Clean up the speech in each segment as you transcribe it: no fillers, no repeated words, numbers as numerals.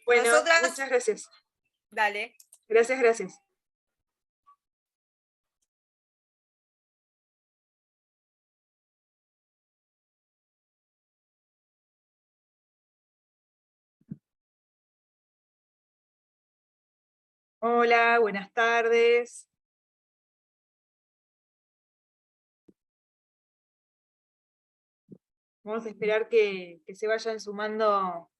Bueno, Nosotras, muchas gracias. dale. Gracias, gracias. Hola, buenas tardes. Vamos a esperar que se vayan sumando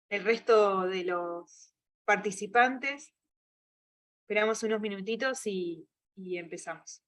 el resto de los participantes. Esperamos unos minutitos y empezamos.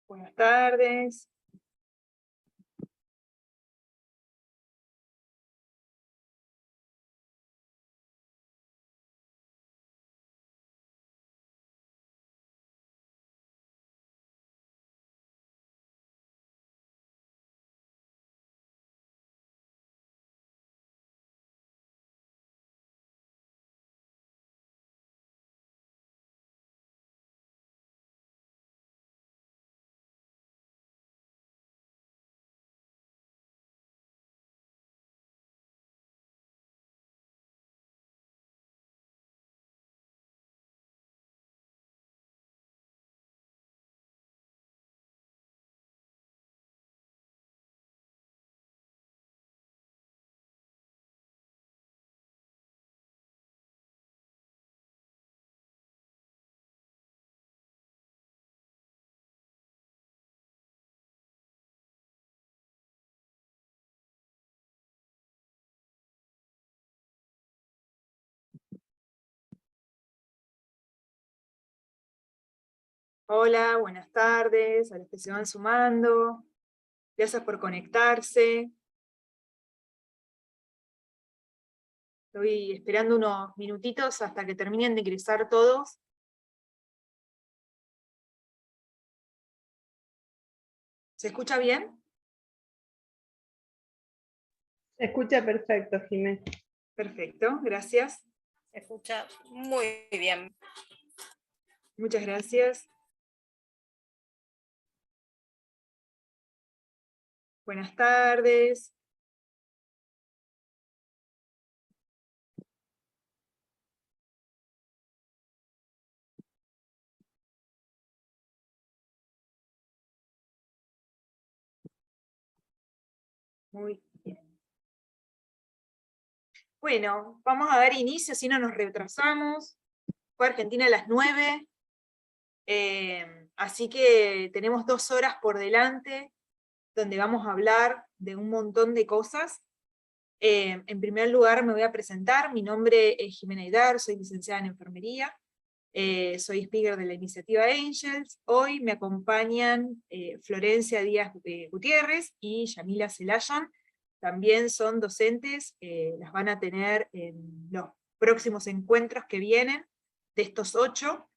Buenas tardes. Hola, buenas tardes, a los que se van sumando. Gracias por conectarse. Estoy esperando unos minutitos hasta que terminen de ingresar todos. ¿Se escucha bien? Se escucha perfecto, Jimé. Perfecto, gracias. Se escucha muy bien. Muchas gracias. Buenas tardes. Muy bien. Bueno, vamos a dar inicio, si no nos retrasamos. Fue Argentina a las 9. Así que tenemos 2 horas por delante, donde vamos a hablar de un montón de cosas. En primer lugar me voy a presentar, mi nombre es Jimena Aydar, soy licenciada en enfermería, soy speaker de la iniciativa Angels. Hoy me acompañan Florencia Díaz Gutiérrez y Yamila Celayan, también son docentes, las van a tener en los próximos encuentros que vienen, de estos 8,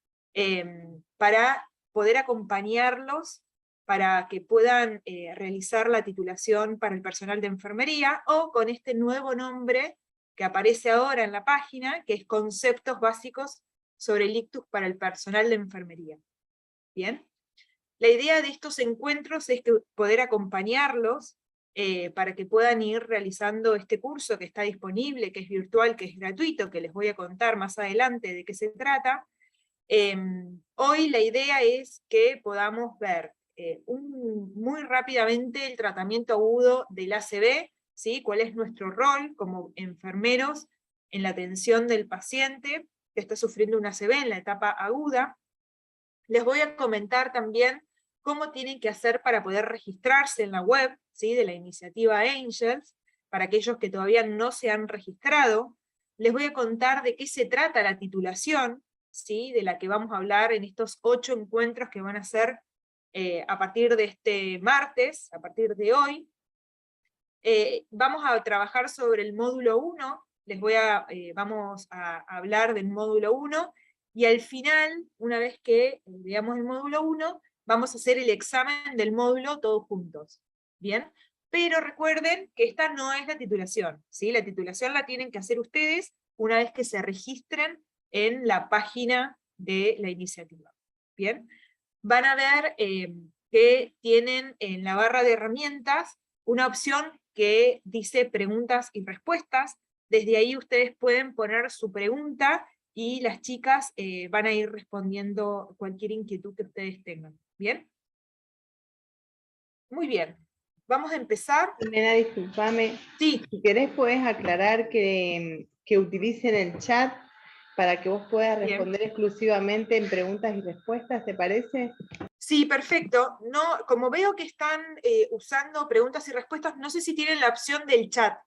para poder acompañarlos para que puedan realizar la titulación para el personal de enfermería, o con este nuevo nombre que aparece ahora en la página, que es Conceptos Básicos sobre el ictus para el personal de enfermería. Bien, la idea de estos encuentros es poder acompañarlos para que puedan ir realizando este curso que está disponible, que es virtual, que es gratuito, que les voy a contar más adelante de qué se trata. Hoy la idea es que podamos ver muy rápidamente el tratamiento agudo del ACV, ¿sí? Cuál es nuestro rol como enfermeros en la atención del paciente que está sufriendo un ACV en la etapa aguda. Les voy a comentar también cómo tienen que hacer para poder registrarse en la web, ¿sí? De la iniciativa Angels, para aquellos que todavía no se han registrado. Les voy a contar de qué se trata la titulación, ¿sí? De la que vamos a hablar en estos 8 encuentros que van a ser a partir de este martes, a partir de hoy. Vamos a trabajar sobre el módulo 1, vamos a hablar del módulo 1, y al final, una vez que veamos el módulo 1, vamos a hacer el examen del módulo todos juntos, ¿bien? Pero recuerden que esta no es la titulación, ¿sí? La titulación la tienen que hacer ustedes una vez que se registren en la página de la iniciativa, ¿bien? Van a ver que tienen en la barra de herramientas una opción que dice preguntas y respuestas. Desde ahí ustedes pueden poner su pregunta y las chicas van a ir respondiendo cualquier inquietud que ustedes tengan. ¿Bien? Muy bien. Vamos a empezar. Jimena, discúlpame. Sí. Si querés puedes aclarar que utilicen el chat para que vos puedas responder exclusivamente en preguntas y respuestas, ¿te parece? Sí, perfecto. No, como veo que están usando preguntas y respuestas, no sé si tienen la opción del chat.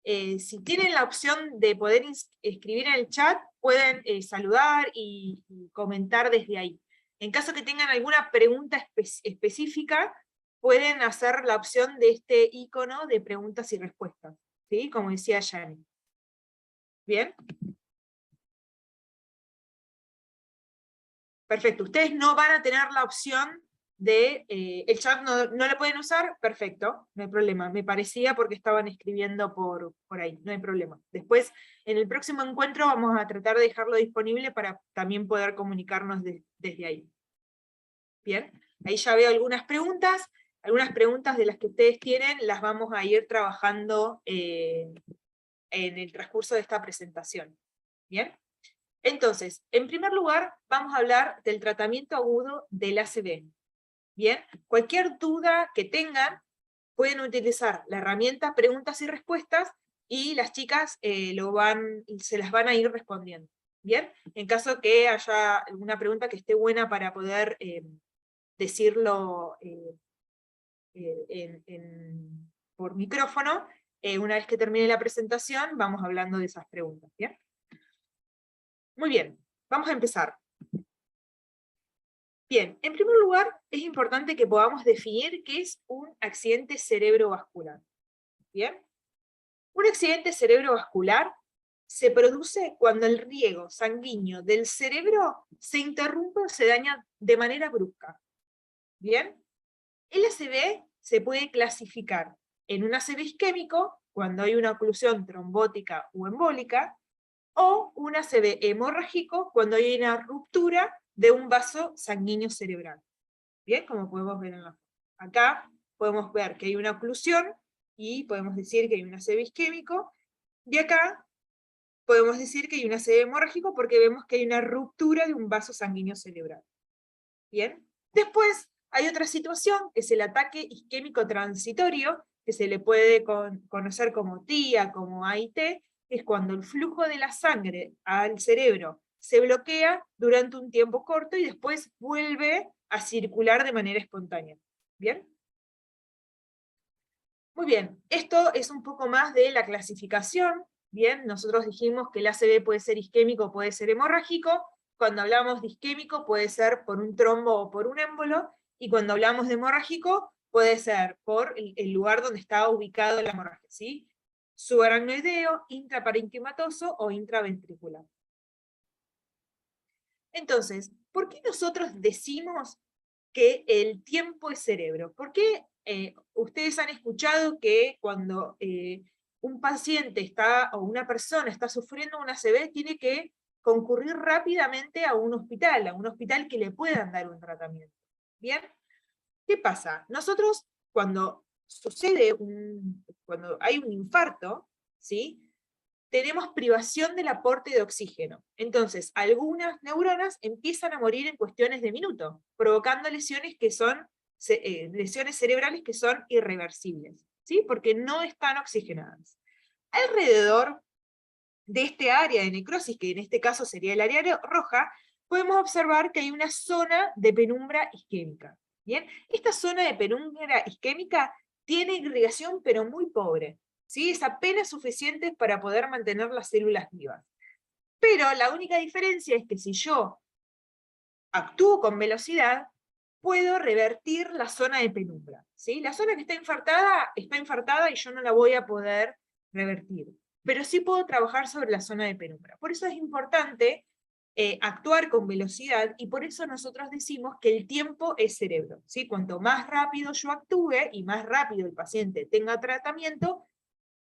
Si tienen la opción de poder escribir en el chat, pueden saludar y comentar desde ahí. En caso que tengan alguna pregunta específica, pueden hacer la opción de este icono de preguntas y respuestas, ¿sí? Como decía Yani. ¿Bien? Perfecto. Ustedes no van a tener la opción de... el chat no lo pueden usar, perfecto, no hay problema. Me parecía porque estaban escribiendo por ahí, no hay problema. Después, en el próximo encuentro vamos a tratar de dejarlo disponible para también poder comunicarnos desde ahí. Bien, ahí ya veo algunas preguntas de las que ustedes tienen, las vamos a ir trabajando en el transcurso de esta presentación. Bien. Entonces, en primer lugar, vamos a hablar del tratamiento agudo del ACV. Bien, cualquier duda que tengan, pueden utilizar la herramienta preguntas y respuestas, y las chicas se las van a ir respondiendo. Bien, en caso que haya alguna pregunta que esté buena para poder decirlo por micrófono, una vez que termine la presentación, vamos hablando de esas preguntas. ¿Bien? Muy bien, vamos a empezar. Bien, en primer lugar, es importante que podamos definir qué es un accidente cerebrovascular. Bien, un accidente cerebrovascular se produce cuando el riego sanguíneo del cerebro se interrumpe o se daña de manera brusca. Bien, el ACV se puede clasificar en un ACV isquémico, cuando hay una oclusión trombótica o embólica, o un ACV hemorrágico, cuando hay una ruptura de un vaso sanguíneo cerebral. Bien, como podemos ver en la foto. Acá podemos ver que hay una oclusión, y podemos decir que hay un ACV isquémico, y acá podemos decir que hay un ACV hemorrágico porque vemos que hay una ruptura de un vaso sanguíneo cerebral. Bien, después hay otra situación, que es el ataque isquémico transitorio, que se le puede conocer como TIA, como AIT, es cuando el flujo de la sangre al cerebro se bloquea durante un tiempo corto y después vuelve a circular de manera espontánea. ¿Bien? Muy bien, esto es un poco más de la clasificación. Bien, nosotros dijimos que el ACV puede ser isquémico, puede ser hemorrágico. Cuando hablamos de isquémico puede ser por un trombo o por un émbolo, y cuando hablamos de hemorrágico puede ser por el lugar donde está ubicado la hemorragia, ¿sí? Subaracnoideo, intraparenquimatoso o intraventricular. Entonces, ¿por qué nosotros decimos que el tiempo es cerebro? ¿Por qué ustedes han escuchado que cuando un paciente o una persona está sufriendo una ACV, tiene que concurrir rápidamente a un hospital que le puedan dar un tratamiento? ¿Bien? ¿Qué pasa? Nosotros, cuando cuando hay un infarto, ¿sí?, tenemos privación del aporte de oxígeno. Entonces, algunas neuronas empiezan a morir en cuestiones de minutos, provocando lesiones que son lesiones cerebrales que son irreversibles, ¿sí? Porque no están oxigenadas. Alrededor de este área de necrosis, que en este caso sería el área roja, podemos observar que hay una zona de penumbra isquémica. ¿Bien? Esta zona de penumbra isquémica tiene irrigación, pero muy pobre, ¿sí? Es apenas suficiente para poder mantener las células vivas. Pero la única diferencia es que si yo actúo con velocidad, puedo revertir la zona de penumbra, ¿sí? La zona que está infartada y yo no la voy a poder revertir, pero sí puedo trabajar sobre la zona de penumbra. Por eso es importante actuar con velocidad, y por eso nosotros decimos que el tiempo es cerebro, ¿sí? Cuanto más rápido yo actúe y más rápido el paciente tenga tratamiento,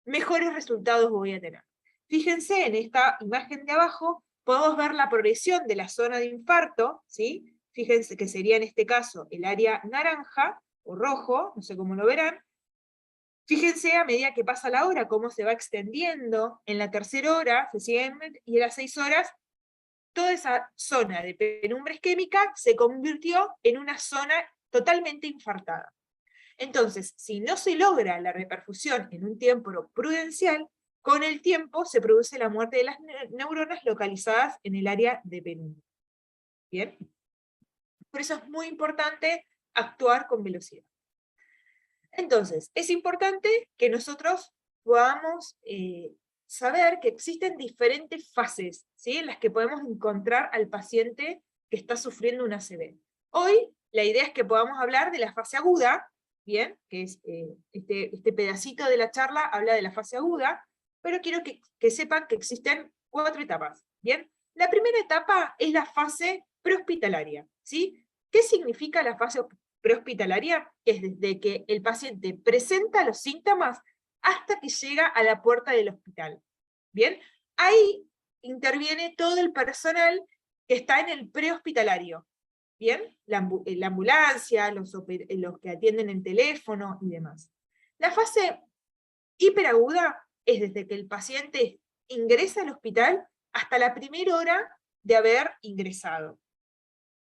mejores resultados voy a tener. Fíjense en esta imagen de abajo, podemos ver la progresión de la zona de infarto, ¿sí? Fíjense que sería en este caso el área naranja o rojo, no sé cómo lo verán. Fíjense a medida que pasa la hora, cómo se va extendiendo. En la tercera hora, y en las 6 horas, toda esa zona de penumbra isquémica se convirtió en una zona totalmente infartada. Entonces, si no se logra la reperfusión en un tiempo prudencial, con el tiempo se produce la muerte de las neuronas localizadas en el área de penumbra. ¿Bien? Por eso es muy importante actuar con velocidad. Entonces, es importante que nosotros podamos saber que existen diferentes fases, ¿sí? En las que podemos encontrar al paciente que está sufriendo un ACV. Hoy, la idea es que podamos hablar de la fase aguda, ¿bien? Que es este pedacito de la charla habla de la fase aguda, pero quiero que sepan que existen 4 etapas, ¿bien? La primera etapa es la fase prehospitalaria, ¿sí? ¿Qué significa la fase prehospitalaria? Es desde que el paciente presenta los síntomas hasta que llega a la puerta del hospital. ¿Bien? Ahí interviene todo el personal que está en el prehospitalario. ¿Bien? La ambulancia, los que atienden en teléfono y demás. La fase hiperaguda es desde que el paciente ingresa al hospital hasta la primera hora de haber ingresado.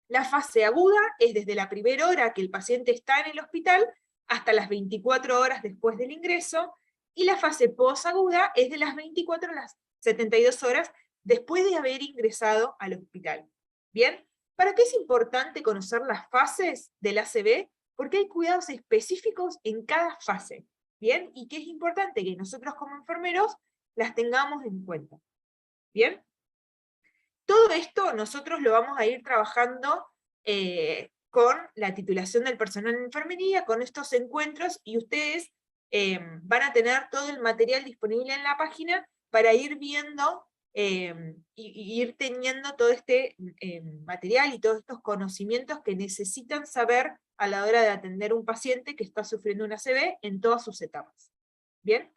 La fase aguda es desde la primera hora que el paciente está en el hospital hasta las 24 horas después del ingreso, y la fase posaguda es de las 24 a las 72 horas después de haber ingresado al hospital. ¿Bien? ¿Para qué es importante conocer las fases del ACV? Porque hay cuidados específicos en cada fase. ¿Bien? Y que es importante que nosotros como enfermeros las tengamos en cuenta. ¿Bien? Todo esto nosotros lo vamos a ir trabajando con la titulación del personal en enfermería, con estos encuentros, y ustedes van a tener todo el material disponible en la página para ir viendo y ir teniendo todo este material y todos estos conocimientos que necesitan saber a la hora de atender a un paciente que está sufriendo un ACV en todas sus etapas. ¿Bien?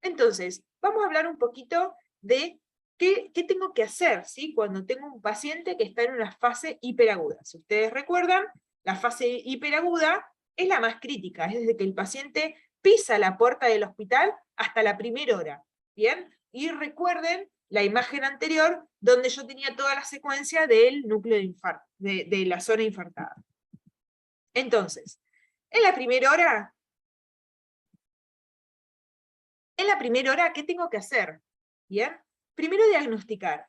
Entonces, vamos a hablar un poquito de ¿qué tengo que hacer, ¿sí? Cuando tengo un paciente que está en una fase hiperaguda? Si ustedes recuerdan, la fase hiperaguda es la más crítica, es desde que el paciente pisa la puerta del hospital hasta la primera hora, ¿bien? Y recuerden la imagen anterior, donde yo tenía toda la secuencia del núcleo de infarto, de la zona infartada. Entonces, en la primera hora, ¿qué tengo que hacer? ¿Bien? Primero diagnosticar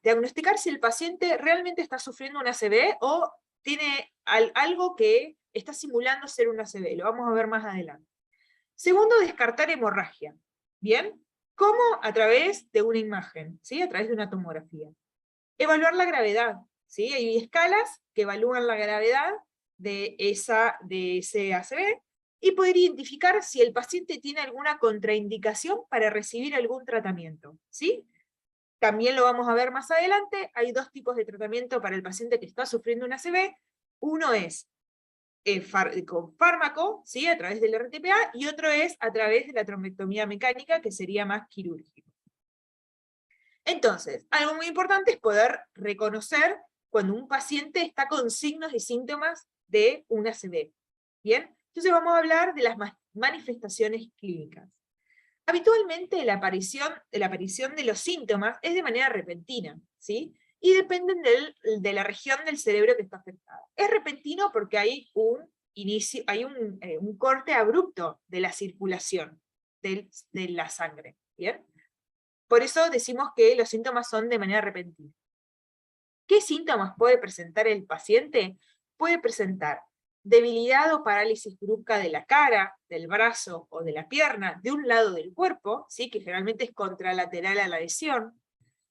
si el paciente realmente está sufriendo un ACV o tiene algo que está simulando ser un ACV, lo vamos a ver más adelante. Segundo, descartar hemorragia. ¿Bien? ¿Cómo? A través de una imagen, ¿sí? A través de una tomografía. Evaluar la gravedad, ¿sí? Hay escalas que evalúan la gravedad de ese ACV, y poder identificar si el paciente tiene alguna contraindicación para recibir algún tratamiento, ¿sí? También lo vamos a ver más adelante, hay 2 tipos de tratamiento para el paciente que está sufriendo un ACV. Uno es con fármaco, ¿sí? A través del RTPA, y otro es a través de la trombectomía mecánica, que sería más quirúrgico. Entonces, algo muy importante es poder reconocer cuando un paciente está con signos y síntomas de un ACV. ¿Bien? Entonces vamos a hablar de las manifestaciones clínicas. Habitualmente la aparición de los síntomas es de manera repentina, ¿sí? Y dependen de la región del cerebro que está afectada. Es repentino porque hay un hay un corte abrupto de la circulación de la sangre, ¿bien? Por eso decimos que los síntomas son de manera repentina. ¿Qué síntomas puede presentar el paciente? Puede presentar debilidad o parálisis brusca de la cara, del brazo o de la pierna, de un lado del cuerpo, ¿sí? Que generalmente es contralateral a la lesión,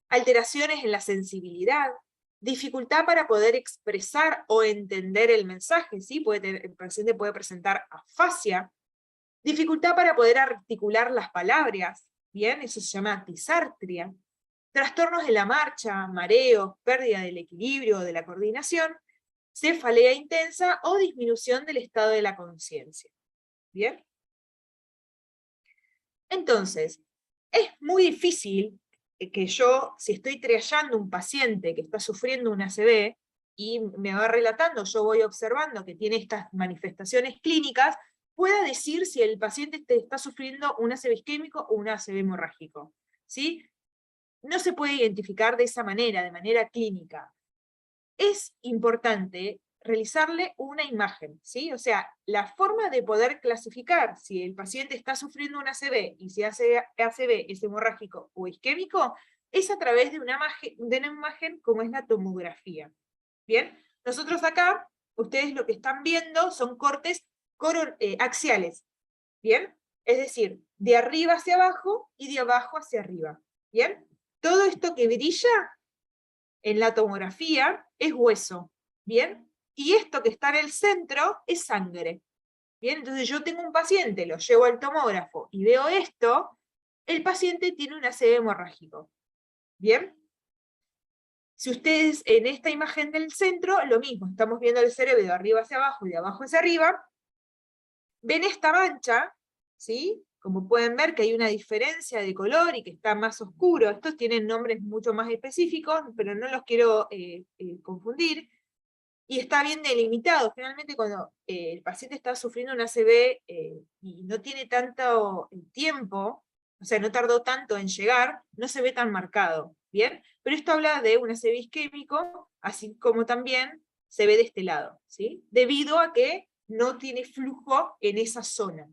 alteraciones en la sensibilidad, dificultad para poder expresar o entender el mensaje, ¿sí? El paciente puede presentar afasia, dificultad para poder articular las palabras, ¿bien? Eso se llama disartria, trastornos de la marcha, mareos, pérdida del equilibrio o de la coordinación, cefalea intensa o disminución del estado de la conciencia. ¿Bien? Entonces, es muy difícil que yo, si estoy triagando un paciente que está sufriendo un ACV, y me va relatando, yo voy observando que tiene estas manifestaciones clínicas, pueda decir si el paciente está sufriendo un ACV isquémico o un ACV hemorrágico. ¿Sí? No se puede identificar de esa manera, de manera clínica. Es importante realizarle una imagen, ¿sí? O sea, la forma de poder clasificar si el paciente está sufriendo un ACV y si ACV es hemorrágico o isquémico, es a través de una imagen como es la tomografía. ¿Bien? Nosotros acá, ustedes lo que están viendo son cortes axiales, ¿bien? Es decir, de arriba hacia abajo y de abajo hacia arriba, ¿bien? Todo esto que brilla en la tomografía es hueso, ¿bien? Y esto que está en el centro es sangre, ¿bien? Entonces yo tengo un paciente, lo llevo al tomógrafo y veo esto, el paciente tiene un ACV hemorrágico, ¿bien? Si ustedes en esta imagen del centro, lo mismo, estamos viendo el cerebro de arriba hacia abajo y de abajo hacia arriba, ven esta mancha, ¿sí? Como pueden ver que hay una diferencia de color y que está más oscuro. Estos tienen nombres mucho más específicos, pero no los quiero confundir. Y está bien delimitado. Generalmente cuando el paciente está sufriendo un ACV y no tiene tanto tiempo, o sea, no tardó tanto en llegar, no se ve tan marcado, ¿bien? Pero esto habla de un ACV isquémico, así como también se ve de este lado, ¿sí? Debido a que no tiene flujo en esa zona.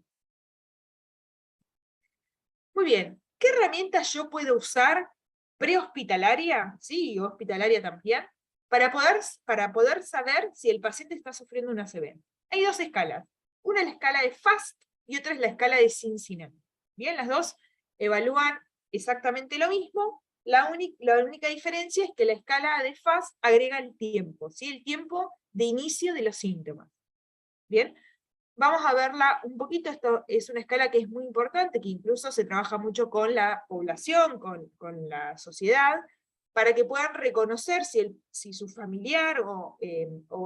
Muy bien, ¿qué herramientas yo puedo usar prehospitalaria, sí, y hospitalaria también, para poder saber si el paciente está sufriendo un ACV? Hay dos escalas, una es la escala de FAST y otra es la escala de Cincinnati. Bien, las dos evalúan exactamente lo mismo, la única diferencia es que la escala de FAST agrega el tiempo, ¿sí? El tiempo de inicio de los síntomas. Bien, vamos a verla un poquito. Esto es una escala que es muy importante, que incluso se trabaja mucho con la población, con la sociedad, para que puedan reconocer si su familiar o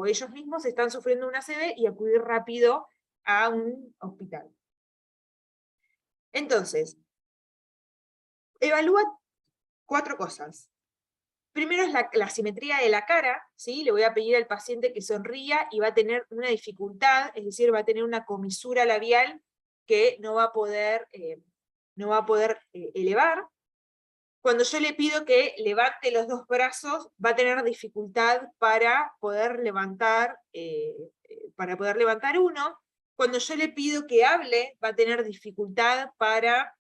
ellos mismos están sufriendo un ACV y acudir rápido a un hospital. Entonces, evalúa 4 cosas. Primero es la simetría de la cara, ¿sí? Le voy a pedir al paciente que sonría y va a tener una dificultad, es decir, va a tener una comisura labial que no va a poder elevar. Cuando yo le pido que levante los 2 brazos, va a tener dificultad para poder levantar uno. Cuando yo le pido que hable, va a tener dificultad para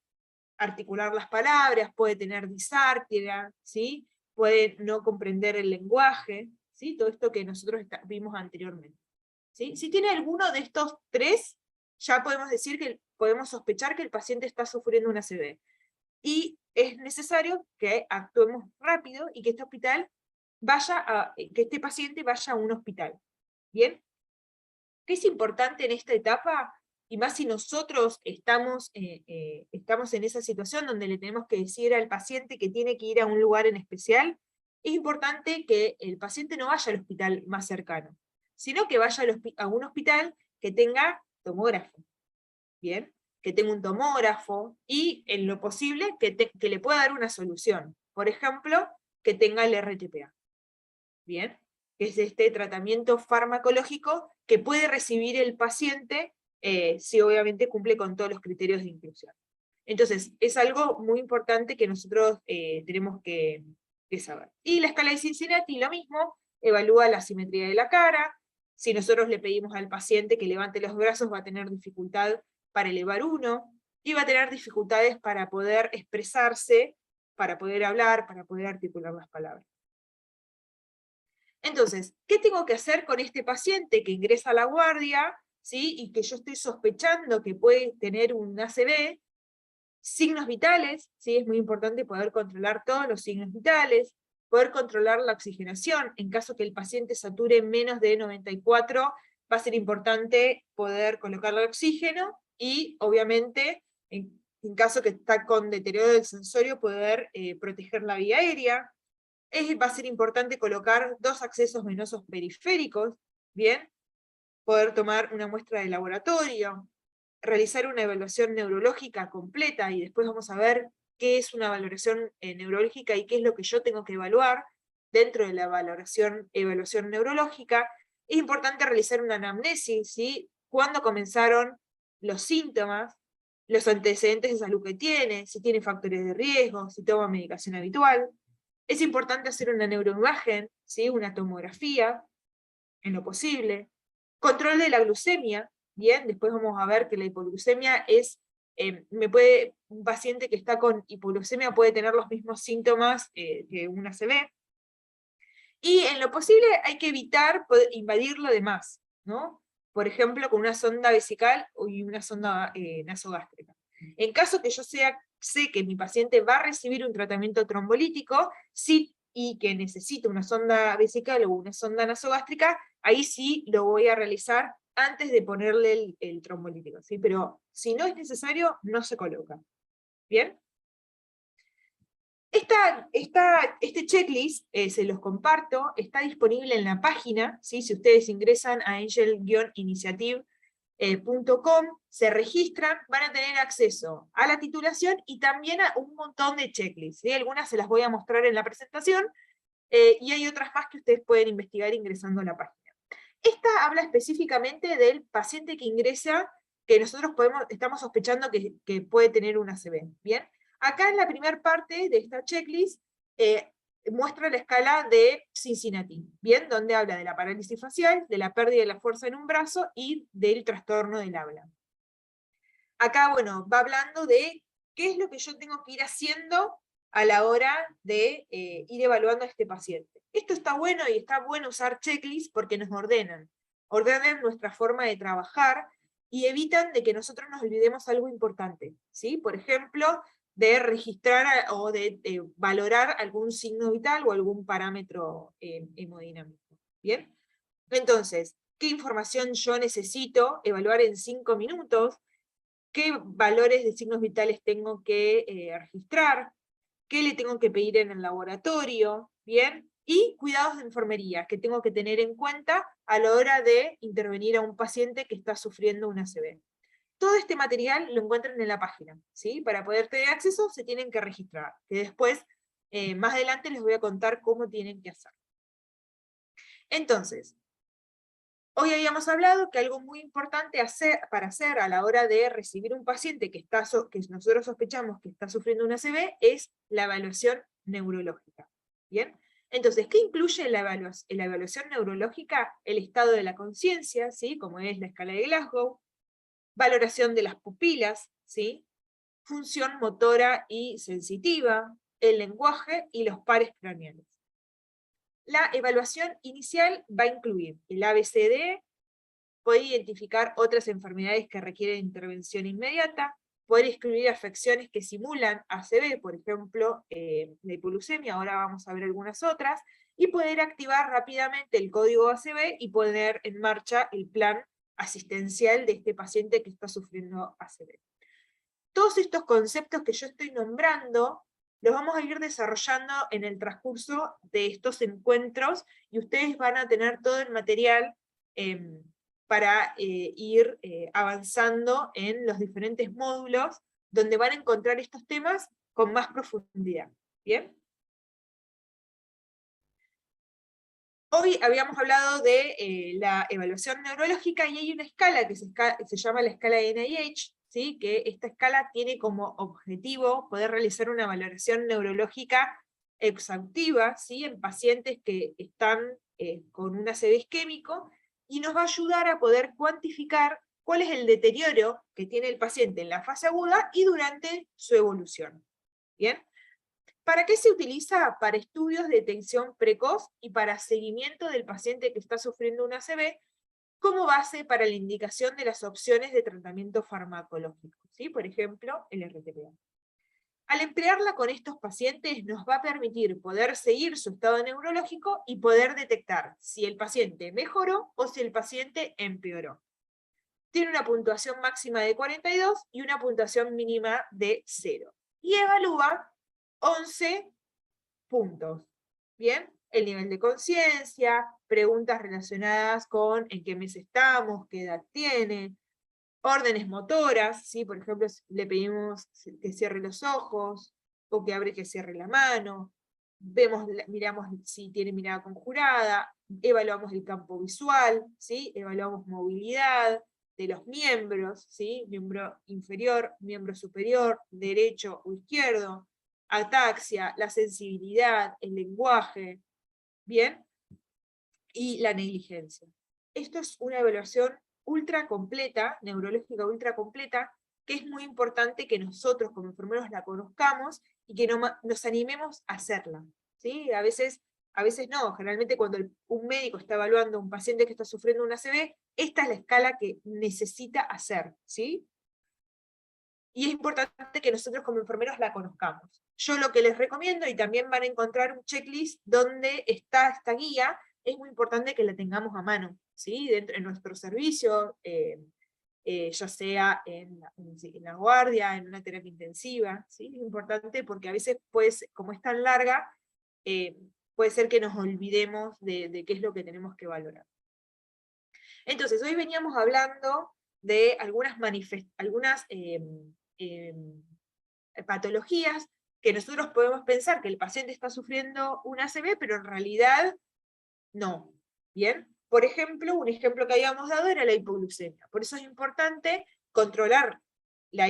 articular las palabras, puede tener disartria, ¿sí? Puede no comprender el lenguaje, ¿sí? Todo esto que nosotros vimos anteriormente. ¿Sí? Si tiene alguno de estos 3, ya podemos decir que podemos sospechar que el paciente está sufriendo una ACV. Y es necesario que actuemos rápido y que que este paciente vaya a un hospital. ¿Bien? ¿Qué es importante en esta etapa? Y más si nosotros estamos en esa situación donde le tenemos que decir al paciente que tiene que ir a un lugar en especial, es importante que el paciente no vaya al hospital más cercano, sino que vaya a un hospital que tenga tomógrafo, ¿bien? Que tenga un tomógrafo y, en lo posible, que le pueda dar una solución. Por ejemplo, que tenga el RTPA, ¿bien? Que es este tratamiento farmacológico que puede recibir el paciente si obviamente cumple con todos los criterios de inclusión. Entonces, es algo muy importante que nosotros tenemos que saber. Y la escala de Cincinnati, lo mismo, evalúa la simetría de la cara, Si nosotros le pedimos al paciente que levante los brazos, va a tener dificultad para elevar uno, y va a tener dificultades para poder expresarse, para poder hablar, para poder articular las palabras. Entonces, ¿qué tengo que hacer con este paciente que ingresa a la guardia, ¿sí? Y que yo estoy sospechando que puede tener un ACV? Signos vitales, ¿sí? Es muy importante poder controlar todos los signos vitales, poder controlar la oxigenación. En caso que el paciente sature menos de 94, va a ser importante poder colocarle oxígeno, y obviamente, en caso que está con deterioro del sensorio, poder proteger la vía aérea. Va a ser importante colocar 2 accesos venosos periféricos, ¿bien? Poder tomar una muestra de laboratorio, realizar una evaluación neurológica completa, y después vamos a ver qué es una valoración neurológica y qué es lo que yo tengo que evaluar dentro de la evaluación neurológica. Es importante realizar una anamnesis, ¿sí? Cuándo comenzaron los síntomas, los antecedentes de salud que tiene, si tiene factores de riesgo, si toma medicación habitual. Es importante hacer una neuroimagen, ¿sí? Una tomografía, en lo posible. Control de la glucemia, bien, después vamos a ver que la hipoglucemia es, un paciente que está con hipoglucemia puede tener los mismos síntomas que una ACV. Y en lo posible hay que evitar invadir lo demás, ¿no? Por ejemplo, con una sonda vesical y una sonda nasogástrica. En caso que yo sé que mi paciente va a recibir un tratamiento trombolítico, sí, y que necesite una sonda vesical o una sonda nasogástrica, ahí sí lo voy a realizar antes de ponerle el trombolítico, ¿sí? Pero si no es necesario, no se coloca. ¿Bien? Este checklist, se los comparto, está disponible en la página, ¿sí? Si ustedes ingresan a angel-initiative.com, se registran, van a tener acceso a la titulación y también a un montón de checklists, ¿sí? Algunas se las voy a mostrar en la presentación, y hay otras más que ustedes pueden investigar ingresando a la página. Esta habla específicamente del paciente que ingresa, que nosotros estamos sospechando que puede tener un ACV, ¿bien? Acá en la primera parte de esta checklist, muestra la escala de Cincinnati, ¿bien? Donde habla de la parálisis facial, de la pérdida de la fuerza en un brazo y del trastorno del habla. Acá, bueno, va hablando de qué es lo que yo tengo que ir haciendo a la hora de ir evaluando a este paciente. Esto está bueno, y está bueno usar checklists porque nos ordenan nuestra forma de trabajar y evitan de que nosotros nos olvidemos algo importante, ¿sí? Por ejemplo, de registrar o de valorar algún signo vital o algún parámetro hemodinámico, ¿bien? Entonces, ¿qué información yo necesito evaluar en 5 minutos? ¿Qué valores de signos vitales tengo que registrar? ¿Qué le tengo que pedir en el laboratorio? ¿Bien? Y cuidados de enfermería, que tengo que tener en cuenta a la hora de intervenir a un paciente que está sufriendo una ACV. Todo este material lo encuentran en la página, ¿sí? Para poder tener acceso se tienen que registrar, que después, más adelante les voy a contar cómo tienen que hacer. Entonces, hoy habíamos hablado que algo muy importante para hacer a la hora de recibir un paciente que nosotros sospechamos que está sufriendo una ACV es la evaluación neurológica. ¿Bien? Entonces, ¿qué incluye la evaluación neurológica? El estado de la conciencia, ¿sí? Como es la escala de Glasgow, valoración de las pupilas, ¿sí? Función motora y sensitiva, el lenguaje y los pares craneales. La evaluación inicial va a incluir el ABCD, puede identificar otras enfermedades que requieren intervención inmediata, poder excluir afecciones que simulan ACV, por ejemplo, la hipoglucemia, ahora vamos a ver algunas otras, y poder activar rápidamente el código ACV y poner en marcha el plan asistencial de este paciente que está sufriendo ACV. Todos estos conceptos que yo estoy nombrando, los vamos a ir desarrollando en el transcurso de estos encuentros, y ustedes van a tener todo el material para ir avanzando en los diferentes módulos, donde van a encontrar estos temas con más profundidad. ¿Bien? Hoy habíamos hablado de la evaluación neurológica, y hay una escala que se llama la escala de NIH, ¿sí? Que esta escala tiene como objetivo poder realizar una valoración neurológica exhaustiva, ¿sí? En pacientes que están con un ACV isquémico, y nos va a ayudar a poder cuantificar cuál es el deterioro que tiene el paciente en la fase aguda y durante su evolución. ¿Bien? ¿Para qué se utiliza? Para estudios de detección precoz y para seguimiento del paciente que está sufriendo un ACV, como base para la indicación de las opciones de tratamiento farmacológico, ¿sí? Por ejemplo, el RTPA. Al emplearla con estos pacientes nos va a permitir poder seguir su estado neurológico y poder detectar si el paciente mejoró o si el paciente empeoró. Tiene una puntuación máxima de 42 y una puntuación mínima de 0. Y evalúa 11 puntos. ¿Bien? El nivel de conciencia, preguntas relacionadas con en qué mes estamos, qué edad tiene, órdenes motoras, ¿sí? Por ejemplo, le pedimos que cierre los ojos, o que abre y que cierre la mano, miramos si tiene mirada conjurada, evaluamos el campo visual, ¿sí? Evaluamos movilidad de los miembros, ¿sí? Miembro inferior, miembro superior, derecho o izquierdo, ataxia, la sensibilidad, el lenguaje, ¿bien? Y la negligencia. Esto es una evaluación ultra completa, neurológica ultra completa, que es muy importante que nosotros como enfermeros la conozcamos y que nos animemos a hacerla, ¿sí? A veces no, generalmente cuando un médico está evaluando a un paciente que está sufriendo un ACV, esta es la escala que necesita hacer, ¿sí? Y es importante que nosotros como enfermeros la conozcamos. Yo lo que les recomiendo, y también van a encontrar un checklist donde está esta guía, es muy importante que la tengamos a mano, ¿sí? Dentro de nuestro servicio, ya sea en la guardia, en una terapia intensiva, ¿sí? Es importante porque a veces, pues, como es tan larga, puede ser que nos olvidemos de qué es lo que tenemos que valorar. Entonces, hoy veníamos hablando de algunas patologías que nosotros podemos pensar que el paciente está sufriendo un ACV, pero en realidad no. ¿Bien? Por ejemplo, un ejemplo que habíamos dado era la hipoglucemia. Por eso es importante controlar la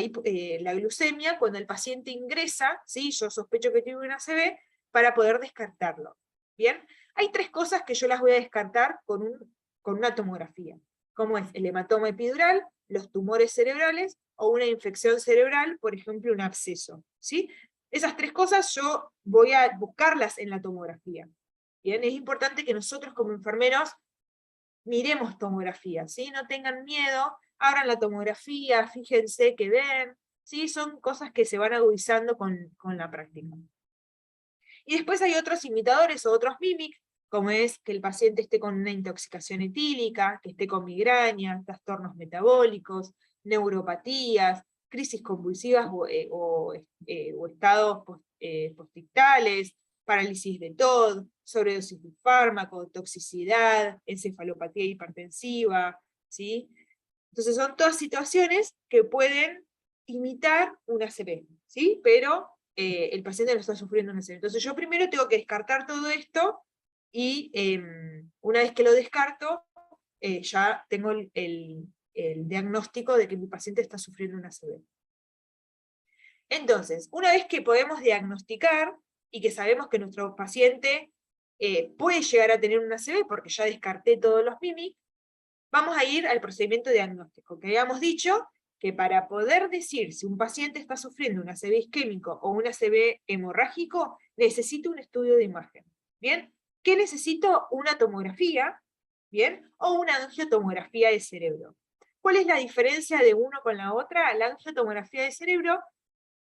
glucemia cuando el paciente ingresa, ¿sí? Yo sospecho que tiene un ACV, para poder descartarlo. ¿Bien? Hay 3 cosas que yo las voy a descartar con una tomografía, como es el hematoma epidural, los tumores cerebrales, o una infección cerebral, por ejemplo, un absceso, ¿sí? Esas 3 cosas yo voy a buscarlas en la tomografía. Bien, es importante que nosotros como enfermeros miremos tomografía, ¿sí? No tengan miedo, abran la tomografía, fíjense que ven, ¿sí? Son cosas que se van agudizando con la práctica. Y después hay otros imitadores o otros mimics, como es que el paciente esté con una intoxicación etílica, que esté con migraña, trastornos metabólicos, neuropatías, crisis convulsivas o estados postictales, parálisis de TOD, sobredosis de fármaco, toxicidad, encefalopatía hipertensiva, ¿sí? Entonces son todas situaciones que pueden imitar una ACV, ¿sí? Pero el paciente lo está sufriendo una ACV. Entonces yo primero tengo que descartar todo esto, y una vez que lo descarto, ya tengo el diagnóstico de que mi paciente está sufriendo una ACV. Entonces, una vez que podemos diagnosticar y que sabemos que nuestro paciente puede llegar a tener una ACV, porque ya descarté todos los mimics, vamos a ir al procedimiento diagnóstico, que habíamos dicho que para poder decir si un paciente está sufriendo un ACV isquémico o un ACV hemorrágico, necesita un estudio de imagen. ¿Bien? ¿Qué necesito? Una tomografía, ¿bien? O una angiotomografía de cerebro. ¿Cuál es la diferencia de uno con la otra? La angiotomografía de cerebro,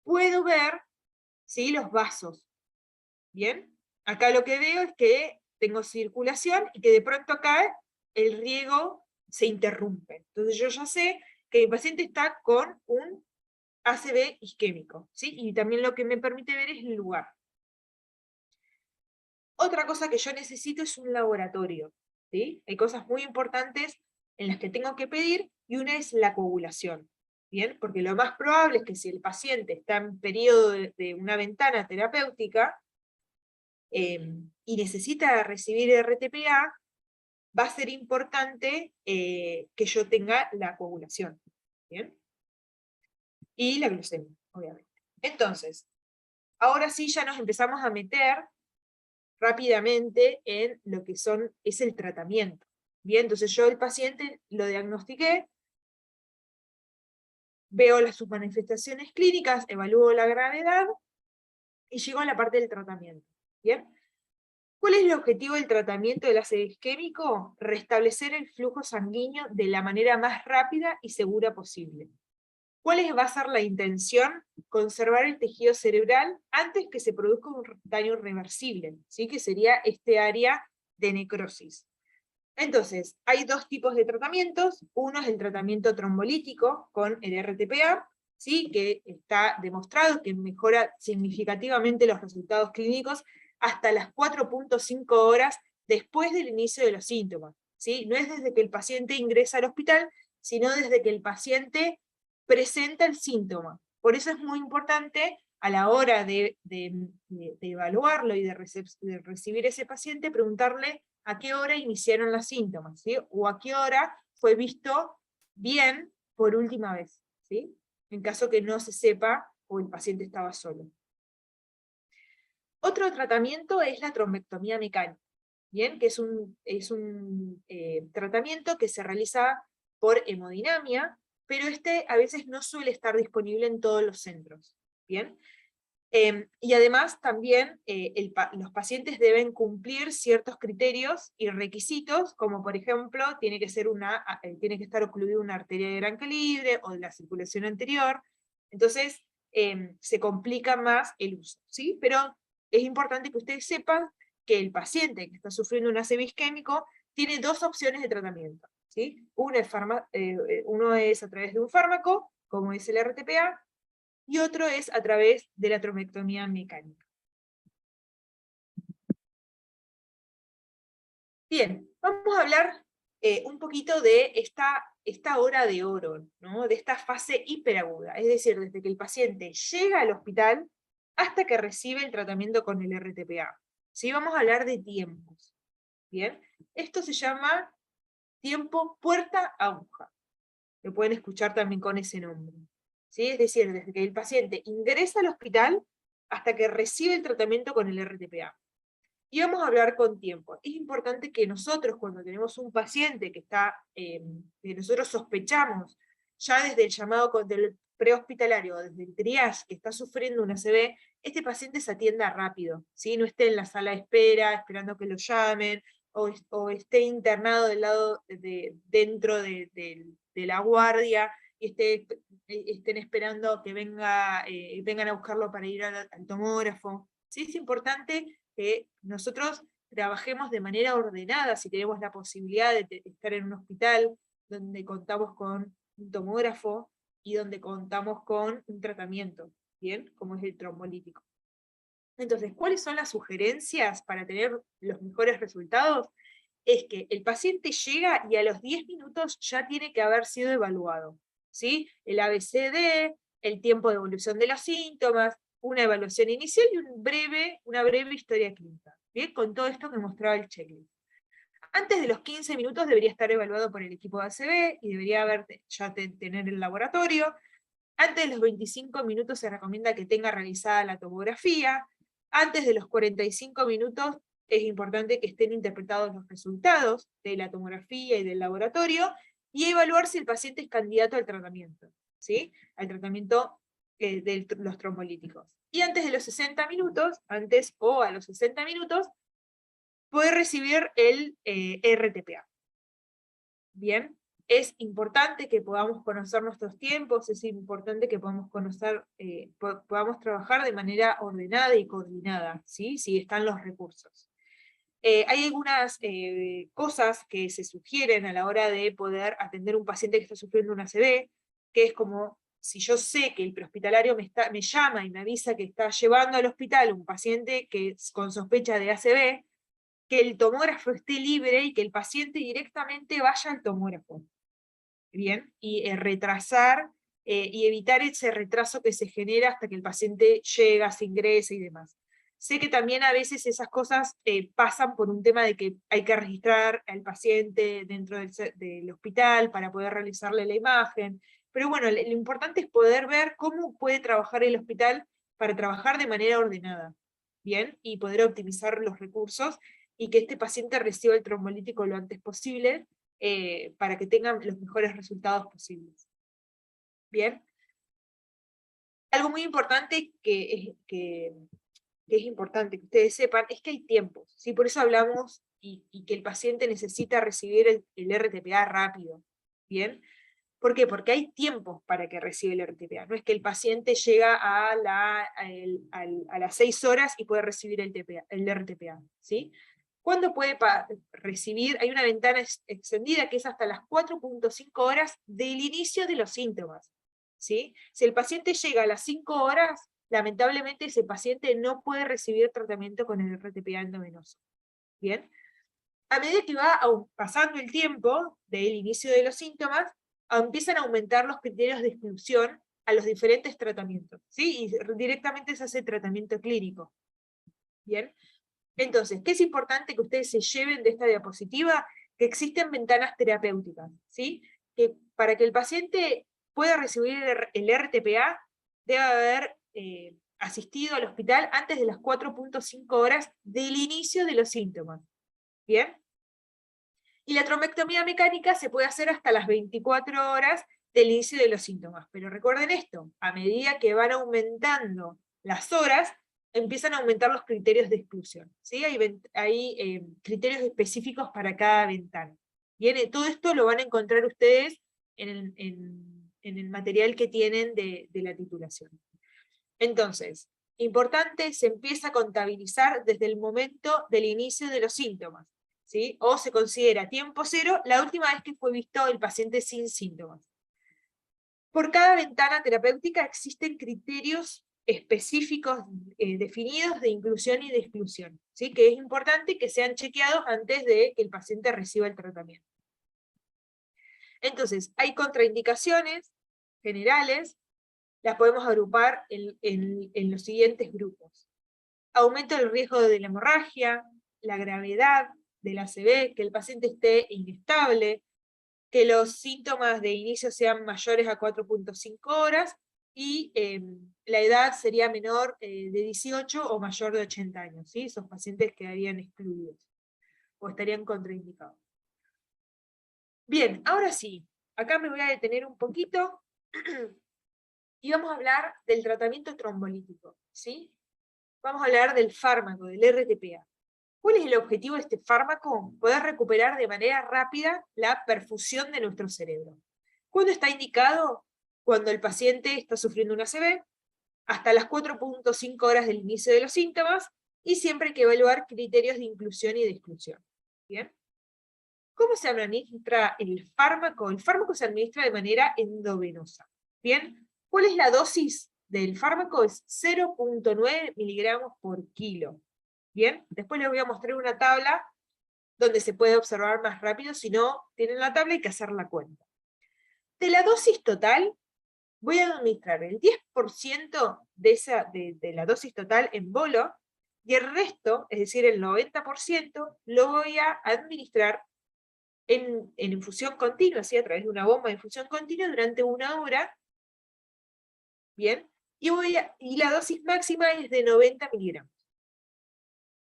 puedo ver, ¿sí?, los vasos. ¿Bien? Acá lo que veo es que tengo circulación y que de pronto acá el riego se interrumpe. Entonces yo ya sé que mi paciente está con un ACV isquémico, ¿sí? Y también lo que me permite ver es el lugar. Otra cosa que yo necesito es un laboratorio, ¿sí? Hay cosas muy importantes en las que tengo que pedir, y una es la coagulación, ¿bien? Porque lo más probable es que si el paciente está en periodo de una ventana terapéutica, y necesita recibir RTPA, va a ser importante que yo tenga la coagulación, ¿bien? Y la glucemia, obviamente. Entonces, ahora sí ya nos empezamos a meter rápidamente en lo que es el tratamiento, Bien, entonces yo el paciente lo diagnostiqué, veo sus manifestaciones clínicas, evalúo la gravedad, y llego a la parte del tratamiento. ¿Bien? ¿Cuál es el objetivo del tratamiento del ácido isquémico? Restablecer el flujo sanguíneo de la manera más rápida y segura posible. ¿Cuál va a ser la intención? Conservar el tejido cerebral antes que se produzca un daño irreversible, ¿sí? Que sería este área de necrosis. Entonces, hay dos tipos de tratamientos. Uno es el tratamiento trombolítico con el RTPA, ¿sí? Que está demostrado que mejora significativamente los resultados clínicos hasta las 4.5 horas después del inicio de los síntomas, ¿sí? No es desde que el paciente ingresa al hospital, sino desde que el paciente presenta el síntoma. Por eso es muy importante a la hora de evaluarlo y de recibir ese paciente, preguntarle a qué hora iniciaron los síntomas, ¿sí? O a qué hora fue visto bien por última vez, ¿sí? En caso que no se sepa o el paciente estaba solo. Otro tratamiento es la trombectomía mecánica, ¿bien? Que es un tratamiento que se realiza por hemodinamia, pero a veces no suele estar disponible en todos los centros, ¿bien? Y además también los pacientes deben cumplir ciertos criterios y requisitos, como por ejemplo, tiene que estar ocluida una arteria de gran calibre o de la circulación anterior, entonces se complica más el uso, ¿sí? Pero es importante que ustedes sepan que el paciente que está sufriendo un ACV isquémico tiene dos opciones de tratamiento, ¿sí? Uno es a través de un fármaco, como es el RTPA, y otro es a través de la trombectomía mecánica. Bien, vamos a hablar un poquito de esta hora de oro, ¿no? De esta fase hiperaguda, es decir, desde que el paciente llega al hospital hasta que recibe el tratamiento con el RTPA. ¿Sí? Vamos a hablar de tiempos. Bien, esto se llama tiempo puerta-aguja. Lo pueden escuchar también con ese nombre. ¿Sí? Es decir, desde que el paciente ingresa al hospital hasta que recibe el tratamiento con el RTPA. Y vamos a hablar con tiempo. Es importante que nosotros, cuando tenemos un paciente que nosotros sospechamos, ya desde el llamado del prehospitalario, desde el triage que está sufriendo una ACV, este paciente se atienda rápido, ¿sí? No esté en la sala de espera, esperando que lo llamen, o esté internado dentro de la guardia, y estén esperando que vengan a buscarlo para ir al tomógrafo. ¿Sí? Es importante que nosotros trabajemos de manera ordenada, si tenemos la posibilidad de estar en un hospital donde contamos con un tomógrafo y donde contamos con un tratamiento, ¿bien? Como es el trombolítico. Entonces, ¿cuáles son las sugerencias para tener los mejores resultados? Es que el paciente llega y a los 10 minutos ya tiene que haber sido evaluado, ¿sí? El ABCD, el tiempo de evolución de los síntomas, una evaluación inicial y una breve historia clínica, ¿bien? Con todo esto que mostraba el checklist. Antes de los 15 minutos debería estar evaluado por el equipo de ACV y debería tener el laboratorio. Antes de los 25 minutos se recomienda que tenga realizada la tomografía. Antes de los 45 minutos es importante que estén interpretados los resultados de la tomografía y del laboratorio, y evaluar si el paciente es candidato al tratamiento, ¿sí? Al tratamiento de los trombolíticos. Y antes de los 60 minutos, a los 60 minutos, puede recibir el RTPA. Bien, es importante que podamos conocer nuestros tiempos, es importante que podamos trabajar de manera ordenada y coordinada, ¿sí? Si están los recursos. Hay algunas cosas que se sugieren a la hora de poder atender a un paciente que está sufriendo una ACV, que es como, si yo sé que el prehospitalario me llama y me avisa que está llevando al hospital un paciente con sospecha de ACV, que el tomógrafo esté libre y que el paciente directamente vaya al tomógrafo. Bien, y retrasar y evitar ese retraso que se genera hasta que el paciente llega, se ingresa y demás. Sé que también a veces esas cosas pasan por un tema de que hay que registrar al paciente dentro del hospital para poder realizarle la imagen, pero bueno, lo importante es poder ver cómo puede trabajar el hospital para trabajar de manera ordenada, ¿bien? Y poder optimizar los recursos y que este paciente reciba el trombolítico lo antes posible, para que tengan los mejores resultados posibles. Bien. Algo muy importante que es importante que ustedes sepan es que hay tiempos, ¿sí? Por eso hablamos y que el paciente necesita recibir el RTPA rápido. ¿Bien? ¿Por qué? Porque hay tiempos para que reciba el RTPA. No es que el paciente llega a las 6 horas y puede recibir el RTPA. ¿Sí? ¿Cuándo puede recibir? Hay una ventana extendida que es hasta las 4.5 horas del inicio de los síntomas. ¿Sí? Si el paciente llega a las 5 horas, lamentablemente ese paciente no puede recibir tratamiento con el RTPA endovenoso. ¿Bien? A medida que va pasando el tiempo del inicio de los síntomas, empiezan a aumentar los criterios de exclusión a los diferentes tratamientos, ¿sí? Y directamente se hace tratamiento clínico. ¿Bien? Entonces, ¿qué es importante que ustedes se lleven de esta diapositiva? Que existen ventanas terapéuticas, ¿sí? Que para que el paciente pueda recibir el RTPA, debe haber asistido al hospital antes de las 4.5 horas del inicio de los síntomas. ¿Bien? Y la trombectomía mecánica se puede hacer hasta las 24 horas del inicio de los síntomas. Pero recuerden esto, a medida que van aumentando las horas, empiezan a aumentar los criterios de exclusión. ¿Sí? Hay criterios específicos para cada ventana. Bien, todo esto lo van a encontrar ustedes en el material que tienen de la titulación. Entonces, importante, se empieza a contabilizar desde el momento del inicio de los síntomas. ¿Sí? O se considera tiempo cero la última vez que fue visto el paciente sin síntomas. Por cada ventana terapéutica existen criterios específicos definidos de inclusión y de exclusión, ¿sí? Que es importante que sean chequeados antes de que el paciente reciba el tratamiento. Entonces, hay contraindicaciones generales, las podemos agrupar en los siguientes grupos. Aumento del riesgo de la hemorragia, la gravedad del ACV, que el paciente esté inestable, que los síntomas de inicio sean mayores a 4.5 horas, y la edad sería menor de 18 o mayor de 80 años, ¿sí? Esos pacientes quedarían excluidos, o estarían contraindicados. Bien, ahora sí, acá me voy a detener un poquito, y vamos a hablar del tratamiento trombolítico, ¿sí? Vamos a hablar del fármaco, del RTPA. ¿Cuál es el objetivo de este fármaco? Poder recuperar de manera rápida la perfusión de nuestro cerebro. ¿Cuándo está indicado? Cuando el paciente está sufriendo un ACV, hasta las 4.5 horas del inicio de los síntomas, y siempre hay que evaluar criterios de inclusión y de exclusión. ¿Bien? ¿Cómo se administra el fármaco? El fármaco se administra de manera endovenosa. ¿Bien? ¿Cuál es la dosis del fármaco? Es 0.9 miligramos por kilo. Bien, después les voy a mostrar una tabla donde se puede observar más rápido. Si no tienen la tabla hay que hacer la cuenta. De la dosis total, voy a administrar el 10% de la dosis total en bolo, y el resto, es decir, el 90%, lo voy a administrar en infusión continua, ¿sí? A través de una bomba de infusión continua durante 1 hora. Bien, y la dosis máxima es de 90 miligramos.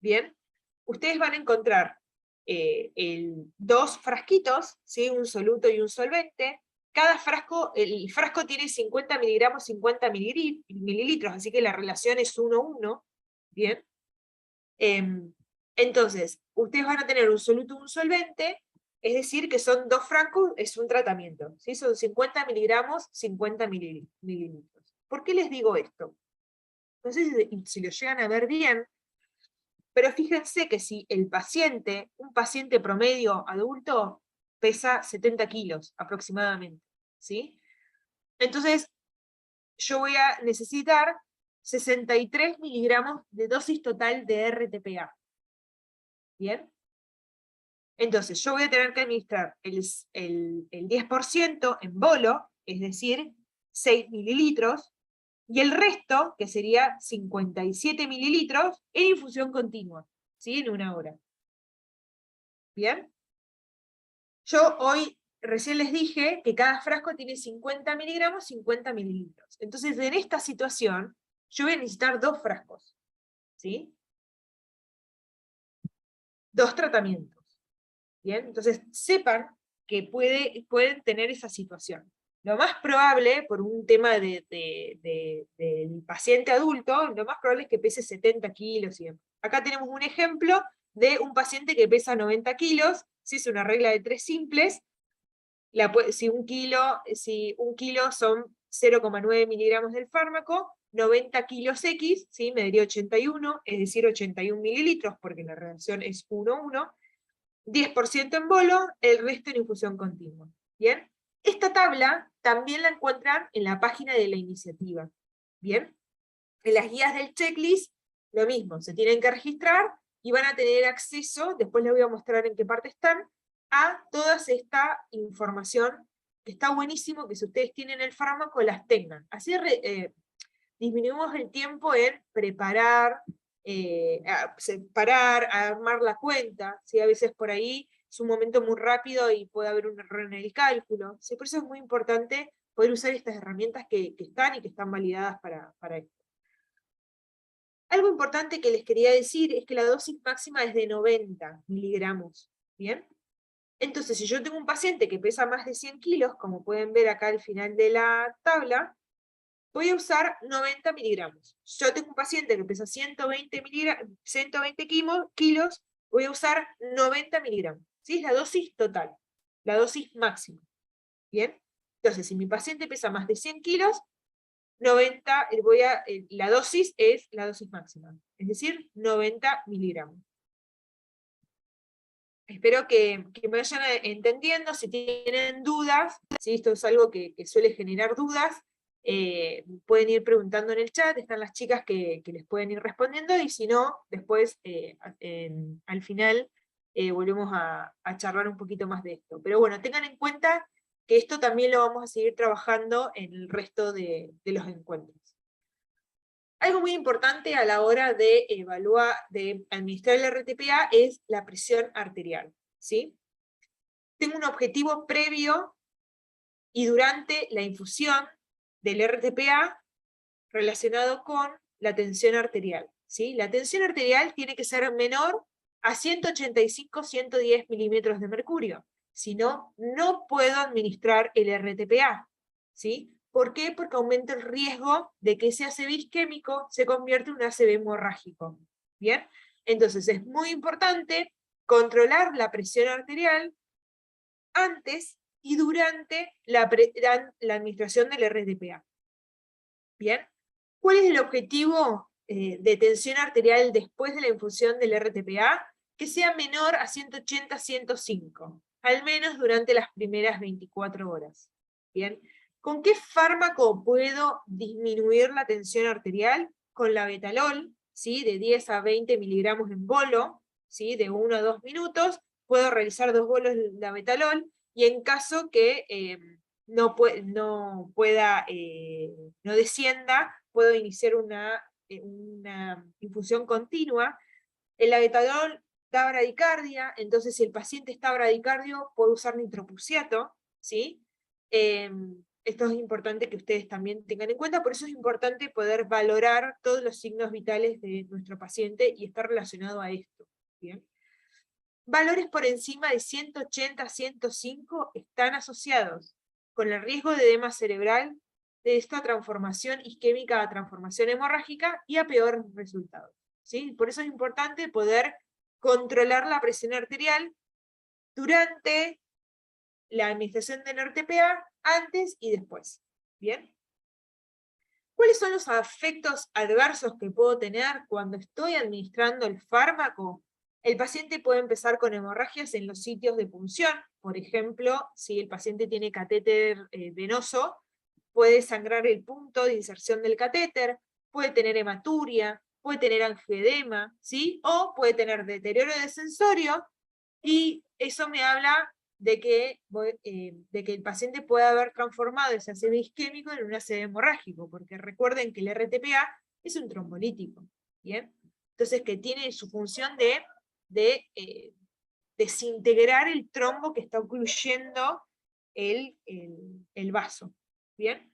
Bien, ustedes van a encontrar 2 frasquitos, ¿sí? Un soluto y un solvente. Cada frasco, el frasco tiene 50 miligramos, 50 mililitros, así que la relación es 1:1, ¿bien? Entonces, ustedes van a tener un soluto y un solvente, es decir, que son 2 frascos, es un tratamiento, ¿sí? Son 50 miligramos, 50 mililitros. ¿Por qué les digo esto? No sé si lo llegan a ver bien, pero fíjense que si el paciente, un paciente promedio adulto, pesa 70 kilos aproximadamente, ¿sí? Entonces, yo voy a necesitar 63 miligramos de dosis total de RTPA. ¿Bien? Entonces, yo voy a tener que administrar el 10% en bolo, es decir, 6 mililitros, y el resto, que sería 57 mililitros, en infusión continua, ¿sí? En 1 hora. ¿Bien? Yo hoy, recién les dije que cada frasco tiene 50 miligramos, 50 mililitros. Entonces, en esta situación, yo voy a necesitar 2 frascos, ¿sí? 2 tratamientos. ¿Bien? Entonces, sepan pueden tener esa situación. Lo más probable, por un tema del paciente adulto, lo más probable es que pese 70 kilos. Y demás. Acá tenemos un ejemplo de un paciente que pesa 90 kilos, si es una regla de 3 simples, si un kilo son 0,9 miligramos del fármaco, 90 kilos X, ¿sí? Me daría 81, es decir, 81 mililitros, porque la relación es 1:1, 10% en bolo, el resto en infusión continua. ¿Bien? Esta tabla también la encuentran en la página de la iniciativa. ¿Bien? En las guías del checklist, lo mismo, se tienen que registrar y van a tener acceso, después les voy a mostrar en qué parte están, a toda esta información, que está buenísimo que si ustedes tienen el fármaco las tengan. Así disminuimos el tiempo en preparar, separar, armar la cuenta, ¿sí? A veces por ahí es un momento muy rápido y puede haber un error en el cálculo, ¿sí? Por eso es muy importante poder usar estas herramientas que están y que están validadas para esto. Algo importante que les quería decir es que la dosis máxima es de 90 miligramos, ¿bien? Entonces, si yo tengo un paciente que pesa más de 100 kilos, como pueden ver acá al final de la tabla, voy a usar 90 miligramos. Yo tengo un paciente que pesa 120 kilos, voy a usar 90 miligramos. ¿Sí? Es la dosis total, la dosis máxima. ¿Bien? Entonces, si mi paciente pesa más de 100 kilos, 90, la dosis es la dosis máxima, es decir, 90 miligramos. Espero que me vayan entendiendo. Si tienen dudas, si esto es algo que suele generar dudas, pueden ir preguntando en el chat, están las chicas que les pueden ir respondiendo, y si no, después al final volvemos a charlar un poquito más de esto. Pero bueno, tengan en cuenta que esto también lo vamos a seguir trabajando en el resto de los encuentros. Algo muy importante a la hora de administrar el RTPA es la presión arterial, ¿sí? Tengo un objetivo previo y durante la infusión del RTPA relacionado con la tensión arterial, ¿sí? La tensión arterial tiene que ser menor a 185-110 milímetros de mercurio, si no, no puedo administrar el RTPA, ¿sí? ¿Por qué? Porque aumenta el riesgo de que ese ACV isquémico se convierta en un ACV hemorrágico. ¿Bien? Entonces es muy importante controlar la presión arterial antes y durante la administración del RTPA. ¿Bien? ¿Cuál es el objetivo de tensión arterial después de la infusión del RTPA? Que sea menor a 180-105, al menos durante las primeras 24 horas. ¿Bien? ¿Con qué fármaco puedo disminuir la tensión arterial? Con la betalol, ¿sí? De 10 a 20 miligramos en bolo, ¿sí? De 1 a 2 minutos, puedo realizar 2 bolos de la betalol, y en caso que no descienda, puedo iniciar una infusión continua. El betalol da bradicardia, entonces si el paciente está bradicardio, puedo usar nitroprusiato, ¿sí? Esto es importante que ustedes también tengan en cuenta, por eso es importante poder valorar todos los signos vitales de nuestro paciente y estar relacionado a esto, ¿bien? Valores por encima de 180-105 están asociados con el riesgo de edema cerebral, de esta transformación isquémica a transformación hemorrágica y a peores resultados, ¿sí? Por eso es importante poder controlar la presión arterial durante la administración del RTPA, antes y después. ¿Bien? ¿Cuáles son los efectos adversos que puedo tener cuando estoy administrando el fármaco? El paciente puede empezar con hemorragias en los sitios de punción. Por ejemplo, si el paciente tiene catéter venoso, puede sangrar el punto de inserción del catéter, puede tener hematuria, puede tener angioedema, ¿sí? O puede tener deterioro de sensorio, y eso me habla de que el paciente puede haber transformado ese ACV isquémico en un ACV hemorrágico, porque recuerden que el RTPA es un trombolítico, ¿bien? Entonces que tiene su función de desintegrar el trombo que está ocluyendo el vaso, ¿bien?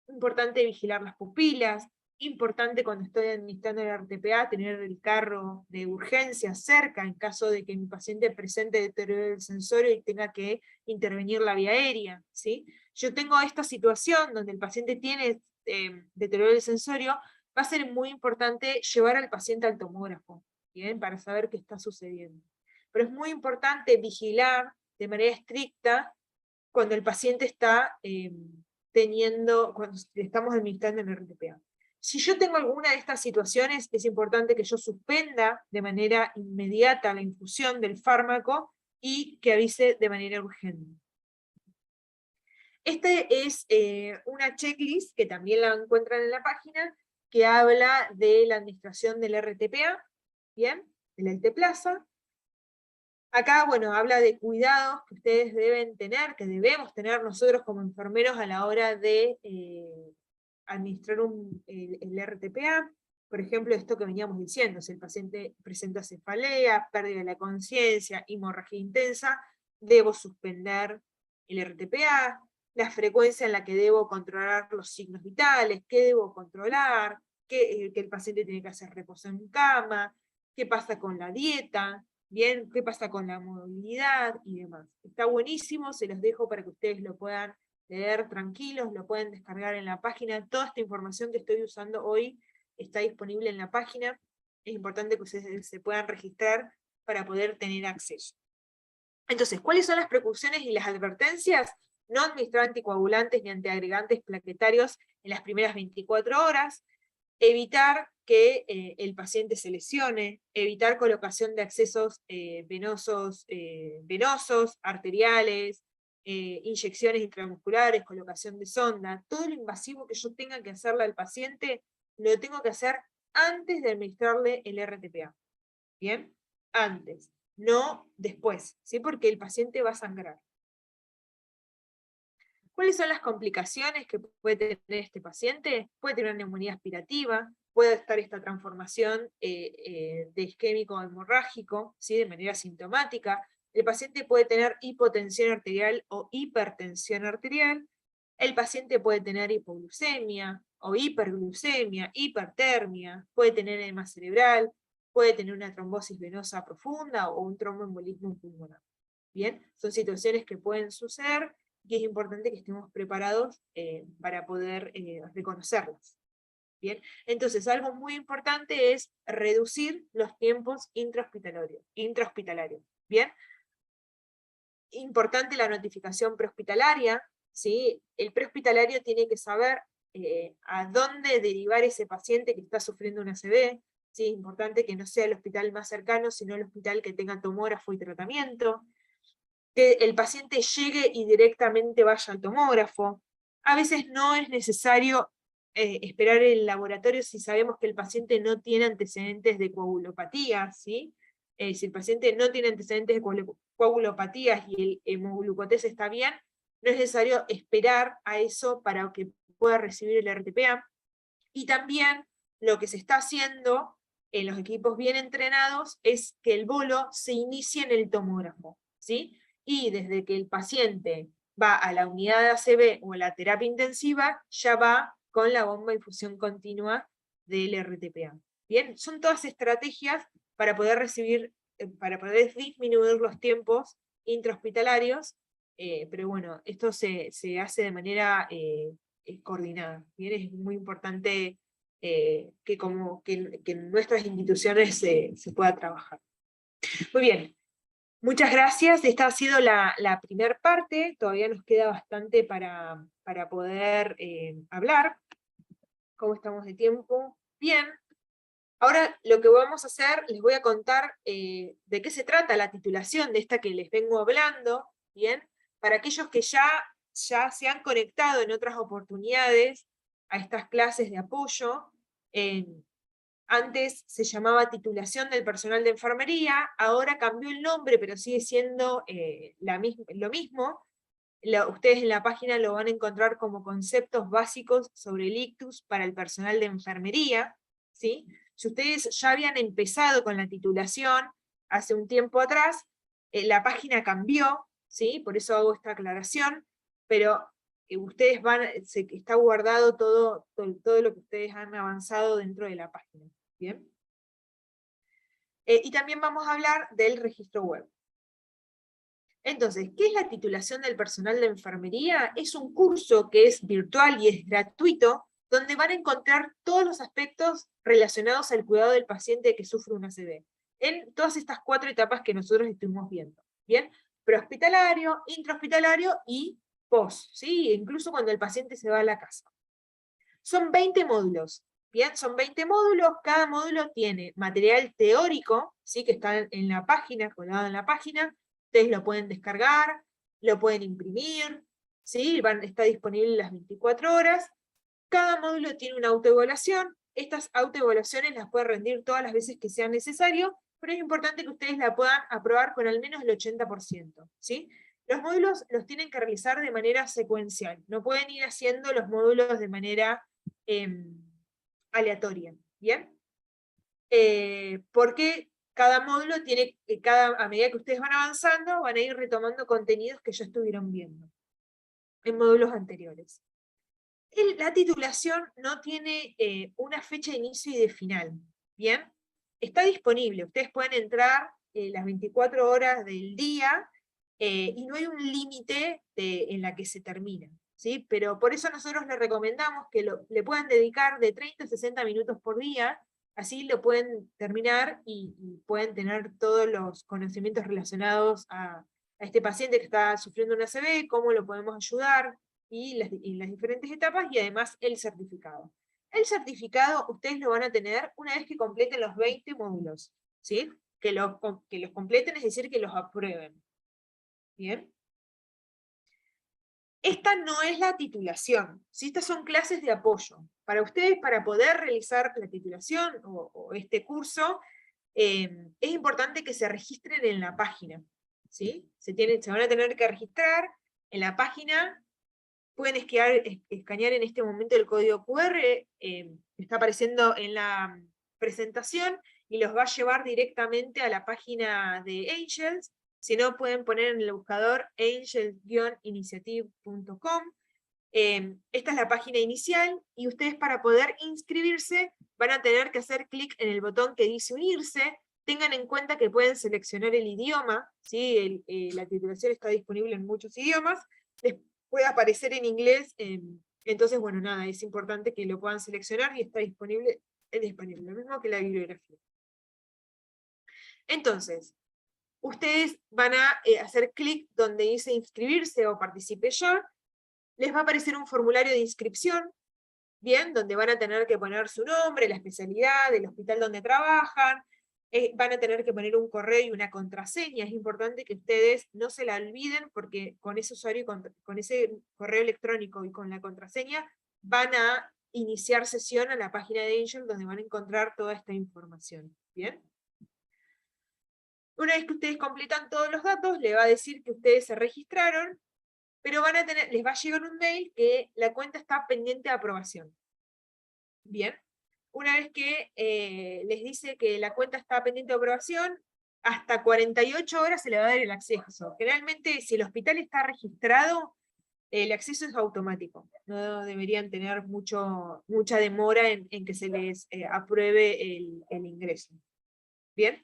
Importante vigilar las pupilas, Importante cuando estoy administrando el RTPA tener el carro de urgencia cerca en caso de que mi paciente presente deterioro del sensorio y tenga que intervenir la vía aérea, ¿sí? Yo tengo esta situación donde el paciente tiene deterioro del sensorio, va a ser muy importante llevar al paciente al tomógrafo, ¿bien? Para saber qué está sucediendo. Pero es muy importante vigilar de manera estricta cuando el paciente está cuando le estamos administrando el RTPA. Si yo tengo alguna de estas situaciones, es importante que yo suspenda de manera inmediata la infusión del fármaco y que avise de manera urgente. Este es una checklist que también la encuentran en la página, que habla de la administración del RTPA, ¿bien? Del Alteplasa. Acá, bueno, habla de cuidados que ustedes deben tener, que debemos tener nosotros como enfermeros a la hora de administrar el RTPA. Por ejemplo, esto que veníamos diciendo, si el paciente presenta cefalea, pérdida de la conciencia, hemorragia intensa, debo suspender el RTPA, la frecuencia en la que debo controlar los signos vitales, qué debo controlar, que el paciente tiene que hacer reposo en cama, qué pasa con la dieta, bien, qué pasa con la movilidad y demás. Está buenísimo, se los dejo para que ustedes lo puedan leer tranquilos, lo pueden descargar en la página. Toda esta información que estoy usando hoy está disponible en la página. Es importante que ustedes se puedan registrar para poder tener acceso. Entonces, ¿cuáles son las precauciones y las advertencias? No administrar anticoagulantes ni antiagregantes plaquetarios en las primeras 24 horas, evitar que el paciente se lesione, evitar colocación de accesos venosos, arteriales, inyecciones intramusculares, colocación de sonda, todo lo invasivo que yo tenga que hacerle al paciente, lo tengo que hacer antes de administrarle el RTPA. ¿Bien? Antes, no después, ¿sí? Porque el paciente va a sangrar. ¿Cuáles son las complicaciones que puede tener este paciente? Puede tener neumonía aspirativa, puede estar esta transformación de isquémico a hemorrágico, ¿sí? De manera sintomática. El paciente puede tener hipotensión arterial o hipertensión arterial. El paciente puede tener hipoglucemia o hiperglucemia, hipertermia, puede tener edema cerebral, puede tener una trombosis venosa profunda o un tromboembolismo pulmonar. Bien, son situaciones que pueden suceder y es importante que estemos preparados para poder reconocerlas. Bien, entonces algo muy importante es reducir los tiempos intrahospitalarios. Bien, importante la notificación prehospitalaria, ¿sí? El prehospitalario tiene que saber a dónde derivar ese paciente que está sufriendo una ACV, ¿sí? Es importante que no sea el hospital más cercano, sino el hospital que tenga tomógrafo y tratamiento, que el paciente llegue y directamente vaya al tomógrafo. A veces no es necesario esperar el laboratorio si sabemos que el paciente no tiene antecedentes de coagulopatía, ¿sí? Si el paciente no tiene antecedentes de coagulopatías y el hemoglucotés está bien, no es necesario esperar a eso para que pueda recibir el RTPA. Y también lo que se está haciendo en los equipos bien entrenados es que el bolo se inicie en el tomógrafo, ¿sí? Y desde que el paciente va a la unidad de ACV o a la terapia intensiva, ya va con la bomba de infusión continua del RTPA. Bien, son todas estrategias para poder para poder disminuir los tiempos intrahospitalarios, pero bueno, esto se hace de manera coordinada. Bien, es muy importante que en nuestras instituciones se pueda trabajar. Muy bien. Muchas gracias, esta ha sido la primera parte, todavía nos queda bastante para poder hablar. ¿Cómo estamos de tiempo? Bien. Ahora lo que vamos a hacer, les voy a contar de qué se trata la titulación de esta que les vengo hablando, ¿bien? Para aquellos que ya se han conectado en otras oportunidades a estas clases de apoyo, antes se llamaba titulación del personal de enfermería, ahora cambió el nombre, pero sigue siendo lo mismo. Ustedes en la página lo van a encontrar como conceptos básicos sobre el ictus para el personal de enfermería, ¿sí? Si ustedes ya habían empezado con la titulación hace un tiempo atrás, la página cambió, ¿sí? Por eso hago esta aclaración, pero ustedes está guardado todo lo que ustedes han avanzado dentro de la página. ¿Bien? Y también vamos a hablar del registro web. Entonces, ¿qué es la titulación del personal de enfermería? Es un curso que es virtual y es gratuito, donde van a encontrar todos los aspectos relacionados al cuidado del paciente que sufre un ACV, en todas estas 4 etapas que nosotros estuvimos viendo. ¿Bien? Prehospitalario, intrahospitalario y post, ¿sí? Incluso cuando el paciente se va a la casa. Son 20 módulos. Bien, son 20 módulos, cada módulo tiene material teórico, ¿sí? Que está en la página, colgado en la página. Ustedes lo pueden descargar, lo pueden imprimir, ¿sí? Está disponible las 24 horas. Cada módulo tiene una autoevaluación. Estas autoevaluaciones las pueden rendir todas las veces que sea necesario, pero es importante que ustedes la puedan aprobar con al menos el 80%, ¿sí? Los módulos los tienen que realizar de manera secuencial. No pueden ir haciendo los módulos de manera aleatoria, ¿bien? Porque cada módulo tiene, a medida que ustedes van avanzando, van a ir retomando contenidos que ya estuvieron viendo en módulos anteriores. La titulación no tiene una fecha de inicio y de final, ¿bien? Está disponible, ustedes pueden entrar las 24 horas del día y no hay un límite en la que se termina, ¿sí? Pero por eso nosotros les recomendamos que le puedan dedicar de 30 a 60 minutos por día, así lo pueden terminar y pueden tener todos los conocimientos relacionados a este paciente que está sufriendo una ACV, cómo lo podemos ayudar, y las diferentes etapas, y además el certificado. El certificado ustedes lo van a tener una vez que completen los 20 módulos, ¿sí? Que los completen, es decir, que los aprueben. ¿Bien? Esta no es la titulación, ¿sí? Estas son clases de apoyo. Para ustedes, para poder realizar la titulación o este curso, es importante que se registren en la página, ¿sí? Se van a tener que registrar en la página. Pueden escanear en este momento el código QR, que está apareciendo en la presentación, y los va a llevar directamente a la página de Angels. Si no, pueden poner en el buscador angels-initiative.com. Esta es la página inicial, y ustedes, para poder inscribirse, van a tener que hacer clic en el botón que dice unirse. Tengan en cuenta que pueden seleccionar el idioma, ¿sí? La titulación está disponible en muchos idiomas. Puede aparecer en inglés, entonces, bueno, nada, es importante que lo puedan seleccionar y está disponible en español, lo mismo que la bibliografía. Entonces, ustedes van a hacer clic donde dice inscribirse o participe ya. Les va a aparecer un formulario de inscripción, ¿bien? Donde van a tener que poner su nombre, la especialidad, el hospital donde trabajan, van a tener que poner un correo y una contraseña. Es importante que ustedes no se la olviden, porque con ese usuario, con ese correo electrónico y con la contraseña, van a iniciar sesión a la página de Angel, donde van a encontrar toda esta información. ¿Bien? Una vez que ustedes completan todos los datos, le va a decir que ustedes se registraron, pero les va a llegar un mail que la cuenta está pendiente de aprobación. Bien. Una vez que les dice que la cuenta está pendiente de aprobación, hasta 48 horas se le va a dar el acceso. Generalmente, si el hospital está registrado, el acceso es automático. No deberían tener mucha demora en que se les apruebe el ingreso. ¿Bien?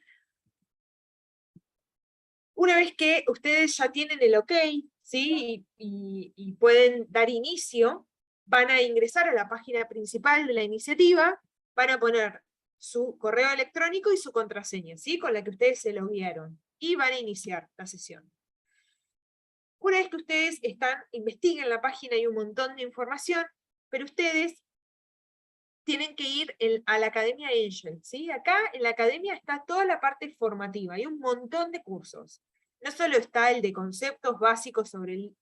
Una vez que ustedes ya tienen el OK, ¿sí? y pueden dar inicio, van a ingresar a la página principal de la iniciativa, van a poner su correo electrónico y su contraseña, ¿sí? Con la que ustedes se loguearon, y van a iniciar la sesión. Una vez que ustedes investiguen la página, hay un montón de información, pero ustedes tienen que ir a la Academia Angel, ¿sí? Acá en la Academia está toda la parte formativa, hay un montón de cursos. No solo está el de conceptos básicos sobre el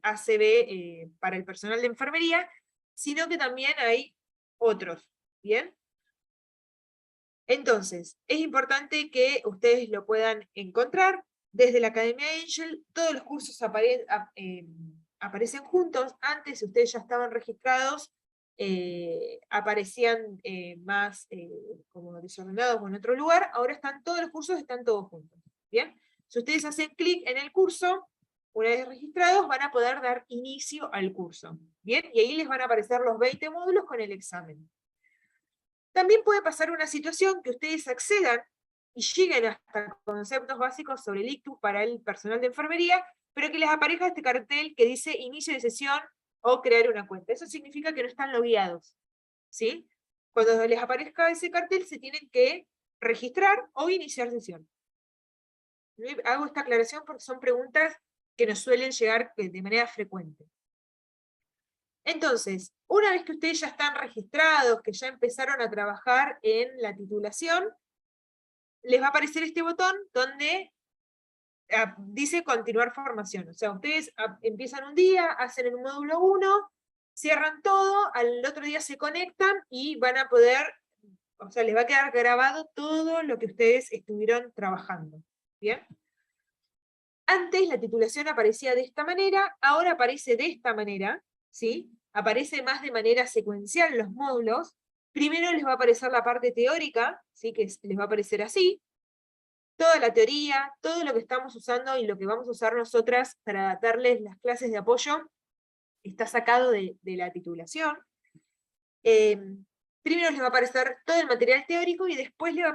ACV para el personal de enfermería, sino que también hay otros, ¿bien? Entonces, es importante que ustedes lo puedan encontrar. Desde la Academia Angel, todos los cursos aparecen juntos. Antes, si ustedes ya estaban registrados, aparecían más como desordenados o en otro lugar. Ahora todos los cursos están todos juntos. ¿Bien? Si ustedes hacen clic en el curso, Una vez registrados, van a poder dar inicio al curso. ¿Bien? Y ahí les van a aparecer los 20 módulos con el examen. También puede pasar una situación que ustedes accedan y lleguen hasta conceptos básicos sobre el ictus para el personal de enfermería, pero que les aparezca este cartel que dice inicio de sesión o crear una cuenta. Eso significa que no están logueados, ¿sí? Cuando les aparezca ese cartel se tienen que registrar o iniciar sesión. Hago esta aclaración porque son preguntas que nos suelen llegar de manera frecuente. Entonces, una vez que ustedes ya están registrados, que ya empezaron a trabajar en la titulación, les va a aparecer este botón donde dice continuar formación. O sea, ustedes empiezan un día, hacen el módulo 1, cierran todo, al otro día se conectan y van a poder, o sea, les va a quedar grabado todo lo que ustedes estuvieron trabajando. ¿Bien? Antes la titulación aparecía de esta manera, ahora aparece de esta manera, ¿sí? Aparece más de manera secuencial los módulos. Primero les va a aparecer la parte teórica, ¿sí? Que les va a aparecer así. Toda la teoría, todo lo que estamos usando y lo que vamos a usar nosotras para darles las clases de apoyo, está sacado de la titulación. Primero les va a aparecer todo el material teórico y después le va a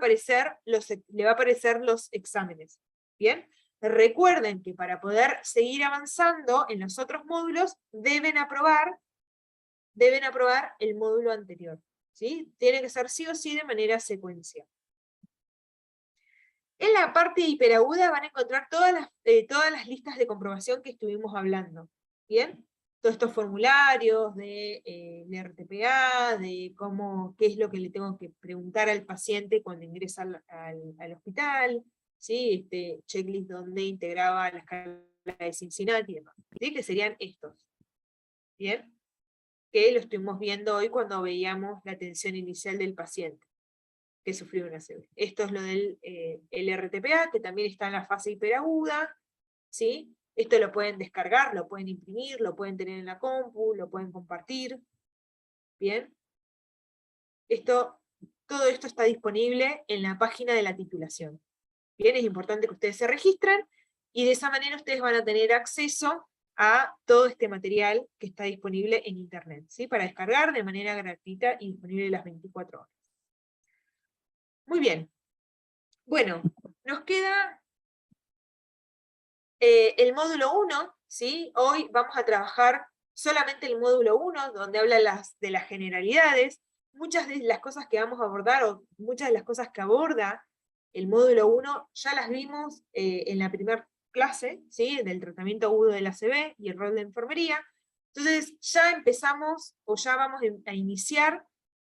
aparecer los exámenes. ¿Bien? Recuerden que para poder seguir avanzando en los otros módulos, deben aprobar el módulo anterior. ¿Sí? Tiene que ser sí o sí de manera secuencial. En la parte hiperaguda van a encontrar todas las listas de comprobación que estuvimos hablando. ¿Bien? Todos estos formularios de RTPA, de qué es lo que le tengo que preguntar al paciente cuando ingresa al hospital, ¿sí? Este checklist donde integraba la escala de Cincinnati y demás, ¿sí? Que serían estos. ¿Bien? Que lo estuvimos viendo hoy cuando veíamos la atención inicial del paciente que sufrió una ACV. Esto es lo del el RTPA, que también está en la fase hiperaguda, ¿sí? Esto lo pueden descargar, lo pueden imprimir, lo pueden tener en la compu, lo pueden compartir. ¿Bien? Todo esto está disponible en la página de la titulación. Bien, es importante que ustedes se registren, y de esa manera ustedes van a tener acceso a todo este material que está disponible en internet, ¿sí? Para descargar de manera gratuita y disponible las 24 horas. Muy bien. Bueno, nos queda el módulo 1, ¿sí? Hoy vamos a trabajar solamente el módulo 1, donde habla de las generalidades. Muchas de las cosas que vamos a abordar, o muchas de las cosas que aborda el módulo 1, ya las vimos en la primera clase, ¿sí? Del tratamiento agudo del ACV y el rol de enfermería. Entonces ya empezamos, o ya vamos a iniciar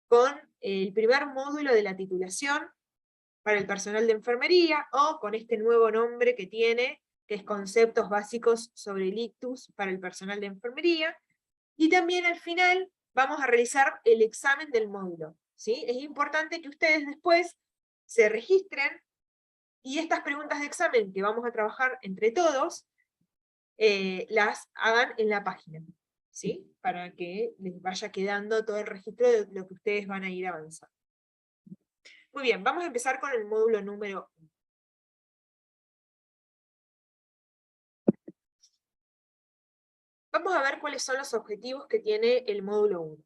con el primer módulo de la titulación para el personal de enfermería, o con este nuevo nombre que tiene, que es Conceptos Básicos sobre el Ictus para el personal de enfermería, y también al final vamos a realizar el examen del módulo, ¿sí? Es importante que ustedes después se registren, y estas preguntas de examen que vamos a trabajar entre todos, las hagan en la página, ¿sí? Para que les vaya quedando todo el registro de lo que ustedes van a ir avanzando. Muy bien, vamos a empezar con el módulo número 1. Vamos a ver cuáles son los objetivos que tiene el módulo 1.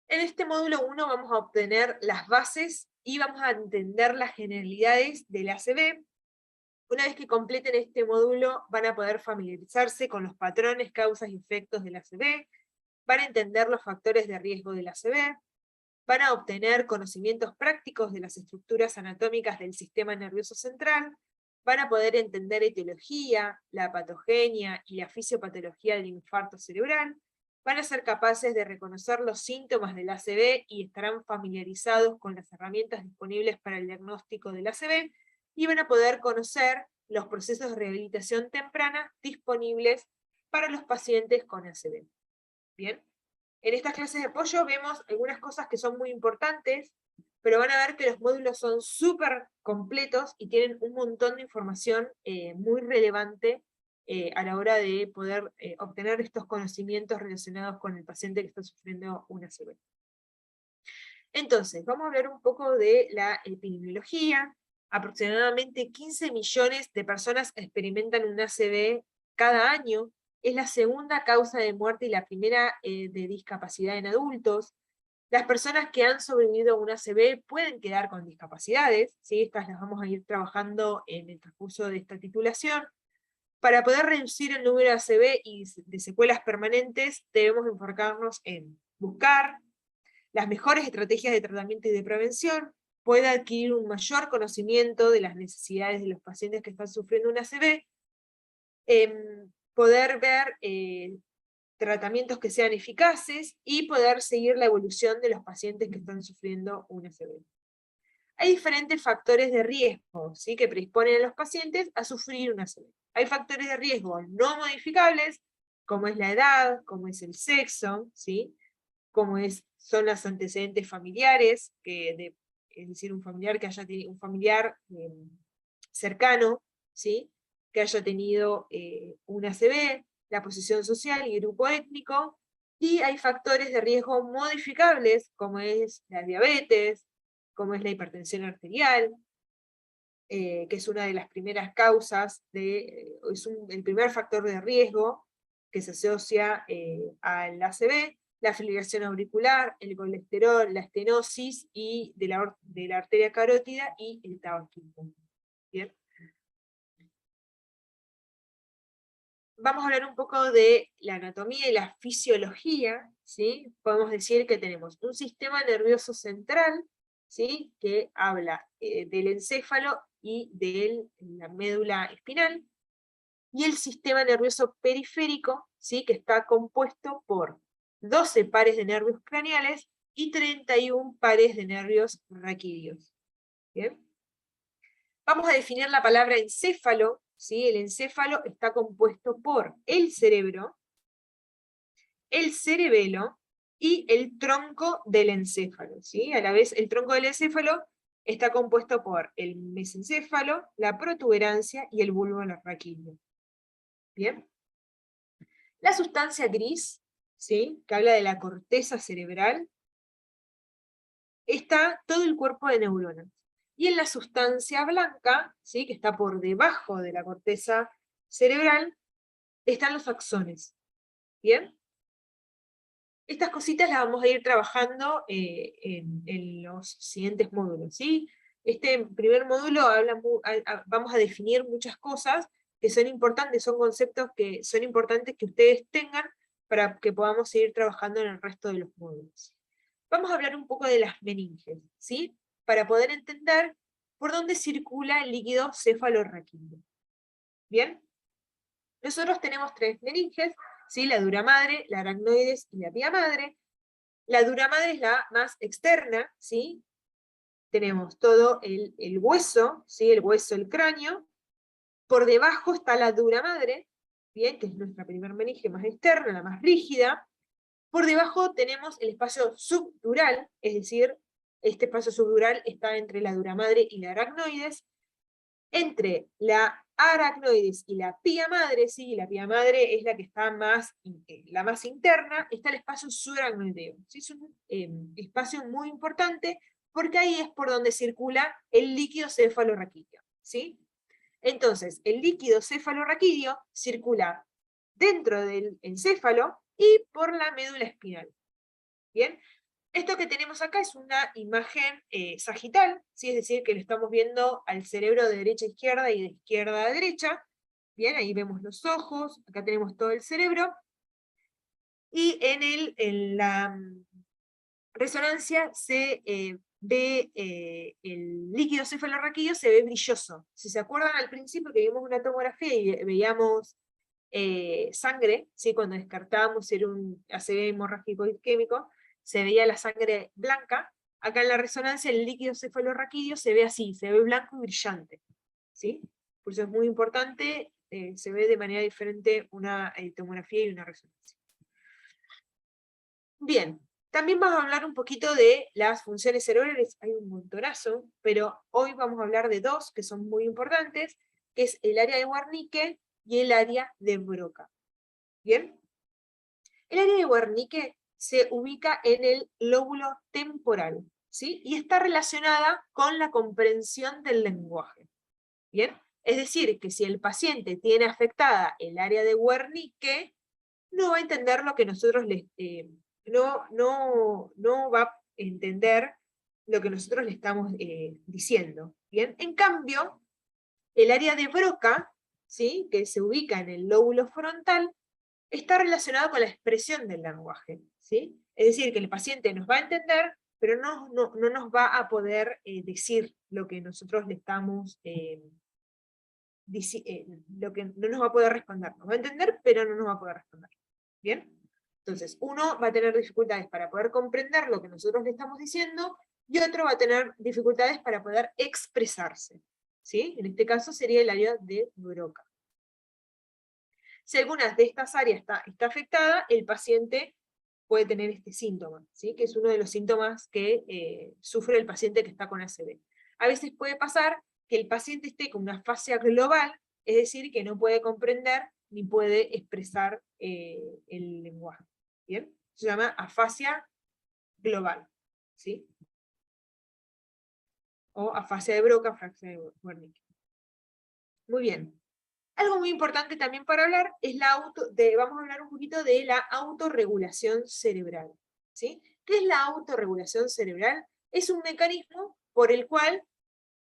En este módulo 1 vamos a obtener las bases y vamos a entender las generalidades del ACV. Una vez que completen este módulo, van a poder familiarizarse con los patrones, causas y efectos del ACV, van a entender los factores de riesgo del ACV, van a obtener conocimientos prácticos de las estructuras anatómicas del sistema nervioso central, van a poder entender etiología, la patogenia y la fisiopatología del infarto cerebral, van a ser capaces de reconocer los síntomas del ACV y estarán familiarizados con las herramientas disponibles para el diagnóstico del ACV, y van a poder conocer los procesos de rehabilitación temprana disponibles para los pacientes con ACV. ¿Bien? En estas clases de apoyo vemos algunas cosas que son muy importantes, pero van a ver que los módulos son súper completos y tienen un montón de información muy relevante a la hora de poder obtener estos conocimientos relacionados con el paciente que está sufriendo una ACV. Entonces, vamos a hablar un poco de la epidemiología. Aproximadamente 15 millones de personas experimentan un ACV cada año. Es la segunda causa de muerte y la primera de discapacidad en adultos. Las personas que han sobrevivido a un ACV pueden quedar con discapacidades, ¿sí? Estas las vamos a ir trabajando en el transcurso de esta titulación. Para poder reducir el número de ACV y de secuelas permanentes, debemos enfocarnos en buscar las mejores estrategias de tratamiento y de prevención, puede adquirir un mayor conocimiento de las necesidades de los pacientes que están sufriendo un ACV, poder ver tratamientos que sean eficaces y poder seguir la evolución de los pacientes que están sufriendo un ACV. Hay diferentes factores de riesgo, ¿sí?, que predisponen a los pacientes a sufrir un ACV. Hay factores de riesgo no modificables, como es la edad, como es el sexo, ¿sí?, como son los antecedentes familiares, es decir, un familiar que haya tenido, un familiar cercano, ¿sí?, que haya tenido un ACV, la posición social y grupo étnico, y hay factores de riesgo modificables, como es la diabetes, como es la hipertensión arterial, que es una de las primeras causas, el primer factor de riesgo que se asocia al ACV, la fibrilación auricular, el colesterol, la estenosis de la arteria carótida y el tabaquismo. ¿Bien? Vamos a hablar un poco de la anatomía y la fisiología, ¿sí? Podemos decir que tenemos un sistema nervioso central, ¿sí?, que habla del encéfalo y de la médula espinal, y el sistema nervioso periférico, ¿sí?, que está compuesto por 12 pares de nervios craneales y 31 pares de nervios raquídeos. ¿Bien? Vamos a definir la palabra encéfalo, ¿sí? El encéfalo está compuesto por el cerebro, el cerebelo y el tronco del encéfalo, ¿sí? A la vez, el tronco del encéfalo está compuesto por el mesencéfalo, la protuberancia y el bulbo raquídeo. ¿Bien? La sustancia gris, ¿sí?, que habla de la corteza cerebral, está todo el cuerpo de neuronas. Y en la sustancia blanca, ¿sí?, que está por debajo de la corteza cerebral, están los axones. ¿Bien? Estas cositas las vamos a ir trabajando en los siguientes módulos, ¿sí? Este primer módulo vamos a definir muchas cosas que son importantes, son conceptos que son importantes que ustedes tengan para que podamos seguir trabajando en el resto de los módulos. Vamos a hablar un poco de las meninges, ¿sí?, para poder entender por dónde circula el líquido cefalorraquídeo. ¿Bien? Nosotros tenemos 3 meninges, ¿sí?, la dura madre, la aracnoides y la pía madre. La dura madre es la más externa, ¿sí? Tenemos todo el hueso, ¿sí?, el hueso, el cráneo. Por debajo está la dura madre, ¿bien?, que es nuestra primer meninge más externa, la más rígida. Por debajo tenemos el espacio subdural, es decir, este espacio subdural está entre la dura madre y la aracnoides. Entre la aracnoides y la pía madre, ¿sí?, la pía madre es la que está la más interna, está el espacio subaracnoideo, ¿sí? Es un espacio muy importante, porque ahí es por donde circula el líquido cefalorraquídeo, ¿sí? Entonces, el líquido cefalorraquídeo circula dentro del encéfalo y por la médula espinal. ¿Bien? Esto que tenemos acá es una imagen sagital, ¿sí?, es decir, que lo estamos viendo al cerebro de derecha a izquierda y de izquierda a derecha. Bien, ahí vemos los ojos, acá tenemos todo el cerebro. Y en la resonancia se ve el líquido cefalorraquídeo, se ve brilloso. Si se acuerdan al principio que vimos una tomografía y veíamos sangre, ¿sí?, cuando descartábamos si era un ACV hemorrágico isquémico, se veía la sangre blanca. Acá en la resonancia el líquido cefalorraquídeo se ve así, se ve blanco y brillante, ¿sí? Por eso es muy importante, se ve de manera diferente una tomografía y una resonancia. Bien, también vamos a hablar un poquito de las funciones cerebrales, hay un montonazo, pero hoy vamos a hablar de 2 que son muy importantes, que es el área de Wernicke y el área de Broca. ¿Bien? El área de Wernicke se ubica en el lóbulo temporal, ¿sí? Y está relacionada con la comprensión del lenguaje. ¿Bien? Es decir, que si el paciente tiene afectada el área de Wernicke, no va a entender lo que nosotros no va a entender lo que nosotros le estamos diciendo. ¿Bien? En cambio, el área de Broca, ¿sí? Que se ubica en el lóbulo frontal, está relacionado con la expresión del lenguaje, ¿sí? Es decir, que el paciente nos va a entender, pero no nos va a poder decir lo que nosotros le estamos lo que no nos va a poder responder. Nos va a entender, pero no nos va a poder responder. ¿Bien? Entonces, uno va a tener dificultades para poder comprender lo que nosotros le estamos diciendo, y otro va a tener dificultades para poder expresarse. ¿Sí? En este caso sería el área de Broca. Si alguna de estas áreas está afectada, el paciente puede tener este síntoma, ¿sí? Que es uno de los síntomas que sufre el paciente que está con ACV. A veces puede pasar que el paciente esté con una afasia global, es decir, que no puede comprender ni puede expresar el lenguaje. ¿Bien? Se llama afasia global, ¿sí? O afasia de Broca, afasia de Wernicke. Muy bien. Algo muy importante también para hablar es vamos a hablar un poquito de la autorregulación cerebral, ¿sí? ¿Qué es la autorregulación cerebral? Es un mecanismo por el cual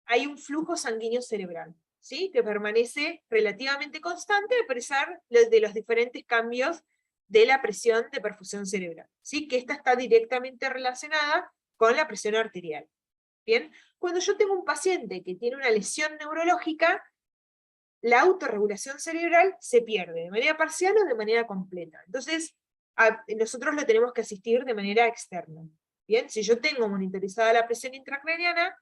hay un flujo sanguíneo cerebral, ¿sí? Que permanece relativamente constante a pesar de los diferentes cambios de la presión de perfusión cerebral, ¿sí? Que esta está directamente relacionada con la presión arterial. Bien, cuando yo tengo un paciente que tiene una lesión neurológica, la autorregulación cerebral se pierde de manera parcial o de manera completa. Entonces, nosotros lo tenemos que asistir de manera externa. Bien, si yo tengo monitorizada la presión intracraniana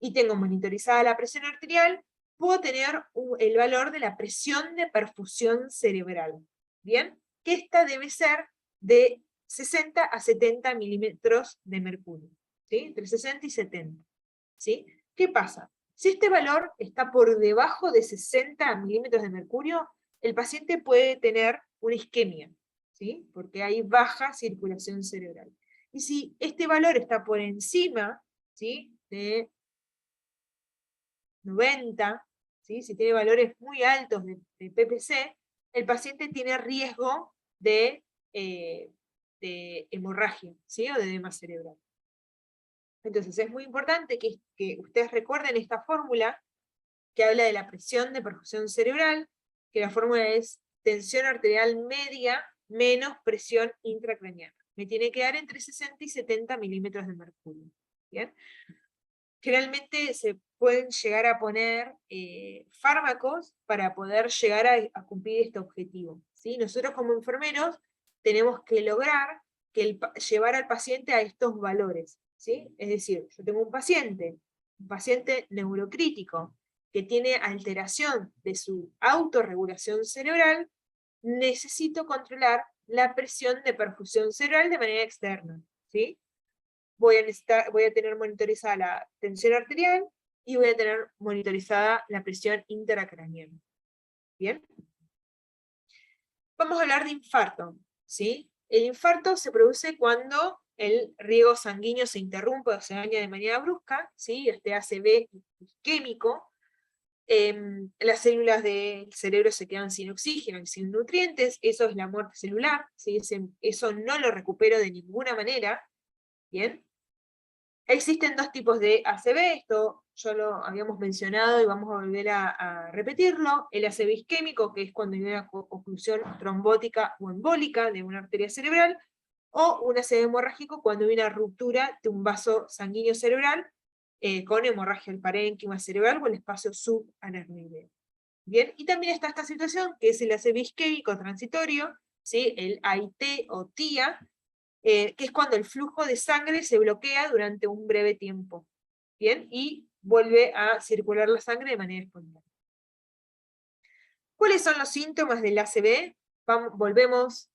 y tengo monitorizada la presión arterial, puedo tener el valor de la presión de perfusión cerebral. Bien, que esta debe ser de 60 a 70 milímetros de mercurio. ¿Sí? Entre 60 y 70. ¿Sí? ¿Qué pasa? Si este valor está por debajo de 60 milímetros de mercurio, el paciente puede tener una isquemia, ¿sí? Porque hay baja circulación cerebral. Y si este valor está por encima, ¿sí? De 90, ¿sí? Si tiene valores muy altos de PPC, el paciente tiene riesgo de hemorragia, ¿sí? O de edema cerebral. Entonces es muy importante que ustedes recuerden esta fórmula que habla de la presión de perfusión cerebral, que la fórmula es tensión arterial media menos presión intracraniana. Me tiene que dar entre 60 y 70 milímetros de mercurio. ¿Bien? Generalmente se pueden llegar a poner fármacos para poder llegar a cumplir este objetivo, ¿sí? Nosotros como enfermeros tenemos que lograr llevar al paciente a estos valores, ¿sí? Es decir, yo tengo un paciente neurocrítico, que tiene alteración de su autorregulación cerebral, necesito controlar la presión de perfusión cerebral de manera externa, ¿sí? Voy a tener monitorizada la tensión arterial y voy a tener monitorizada la presión intracraniana. ¿Bien? Vamos a hablar de infarto, ¿sí? El infarto se produce cuando el riego sanguíneo se interrumpe o se daña de manera brusca, ¿sí? Este ACV isquémico. Las células del cerebro se quedan sin oxígeno y sin nutrientes, eso es la muerte celular, ¿sí? Eso no lo recupero de ninguna manera, ¿bien? Existen dos tipos de ACV, esto ya lo habíamos mencionado y vamos a volver a repetirlo. El ACV isquémico, que es cuando hay una oclusión trombótica o embólica de una arteria cerebral, o un ACV hemorrágico cuando hay una ruptura de un vaso sanguíneo cerebral con hemorragia al parénquima cerebral o el espacio subanernoideo. Bien, y también está esta situación que es el ACV isquémico transitorio, ¿sí? El AIT o TIA, que es cuando el flujo de sangre se bloquea durante un breve tiempo, ¿bien? Y vuelve a circular la sangre de manera espontánea. ¿Cuáles son los síntomas del ACV? Volvemos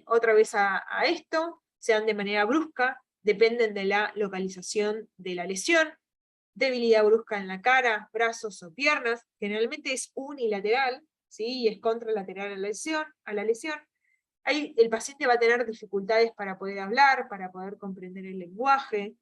otra vez a esto, se dan de manera brusca, dependen de la localización de la lesión, debilidad brusca en la cara, brazos o piernas, generalmente es unilateral, ¿sí? Y es contralateral a la lesión. El paciente va a tener dificultades para poder hablar, para poder comprender el lenguaje,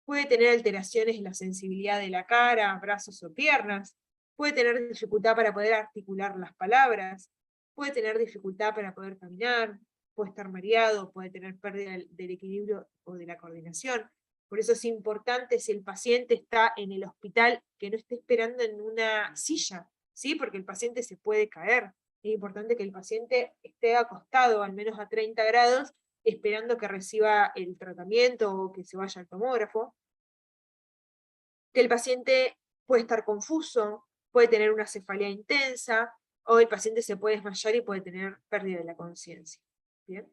puede tener alteraciones en la sensibilidad de la cara, brazos o piernas, puede tener dificultad para poder articular las palabras, puede tener dificultad para poder caminar, puede estar mareado, puede tener pérdida del equilibrio o de la coordinación. Por eso es importante, si el paciente está en el hospital, que no esté esperando en una silla, ¿sí? Porque el paciente se puede caer. Es importante que el paciente esté acostado al menos a 30 grados, esperando que reciba el tratamiento o que se vaya al tomógrafo. Que el paciente puede estar confuso, puede tener una cefalea intensa, o el paciente se puede desmayar y puede tener pérdida de la conciencia. ¿Bien?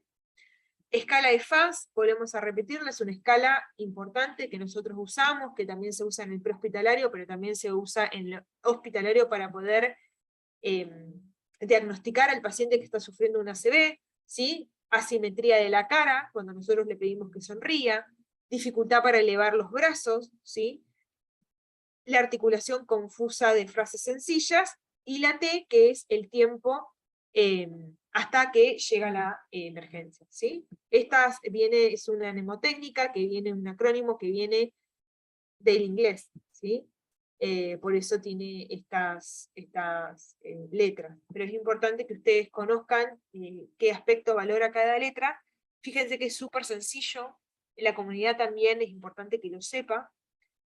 Escala de FAS, volvemos a repetirla, es una escala importante que nosotros usamos, que también se usa en el prehospitalario, pero también se usa en el hospitalario para poder diagnosticar al paciente que está sufriendo una ACV, ¿sí? Asimetría de la cara, cuando nosotros le pedimos que sonría, dificultad para elevar los brazos, ¿sí? La articulación confusa de frases sencillas, y la T, que es el tiempo hasta que llega la emergencia, ¿sí? Esta es una mnemotécnica, que viene, un acrónimo que viene del inglés, ¿sí? Por eso tiene estas letras. Pero es importante que ustedes conozcan qué aspecto valora cada letra. Fíjense que es súper sencillo, la comunidad también es importante que lo sepa,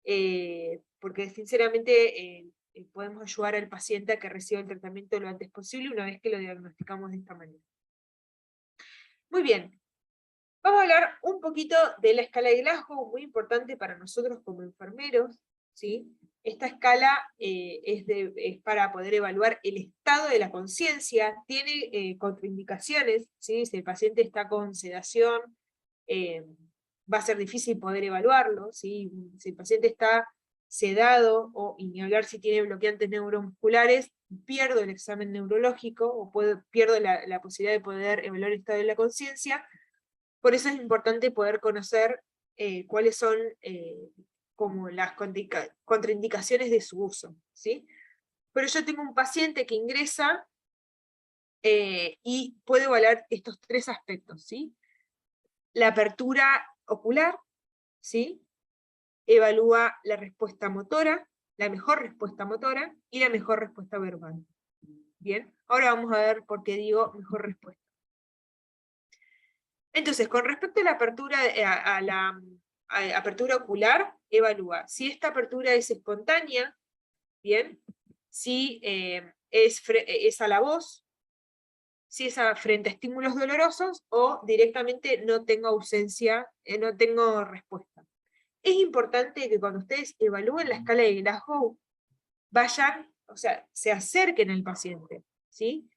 porque sinceramente podemos ayudar al paciente a que reciba el tratamiento lo antes posible una vez que lo diagnosticamos de esta manera. Muy bien, vamos a hablar un poquito de la escala de Glasgow, muy importante para nosotros como enfermeros, ¿sí? Esta escala es para poder evaluar el estado de la conciencia, tiene contraindicaciones, ¿sí? Si el paciente está con sedación, va a ser difícil poder evaluarlo, ¿sí? Si el paciente está sedado, y ni hablar si tiene bloqueantes neuromusculares, pierdo el examen neurológico, o pierdo la posibilidad de poder evaluar el estado de la conciencia. Por eso es importante poder conocer cuáles son como las contraindicaciones de su uso, ¿sí? Pero yo tengo un paciente que ingresa y puedo evaluar estos tres aspectos, ¿sí? La apertura ocular, ¿sí? Evalúa la respuesta motora, la mejor respuesta motora, y la mejor respuesta verbal. Bien, ahora vamos a ver por qué digo mejor respuesta. Entonces, con respecto a la apertura, a la apertura ocular, evalúa si esta apertura es espontánea, bien, si es a la voz, si es frente a estímulos dolorosos, o directamente no tengo ausencia, no tengo respuesta. Es importante que cuando ustedes evalúen la escala de Glasgow, vayan, o sea, se acerquen al paciente, ¿sí?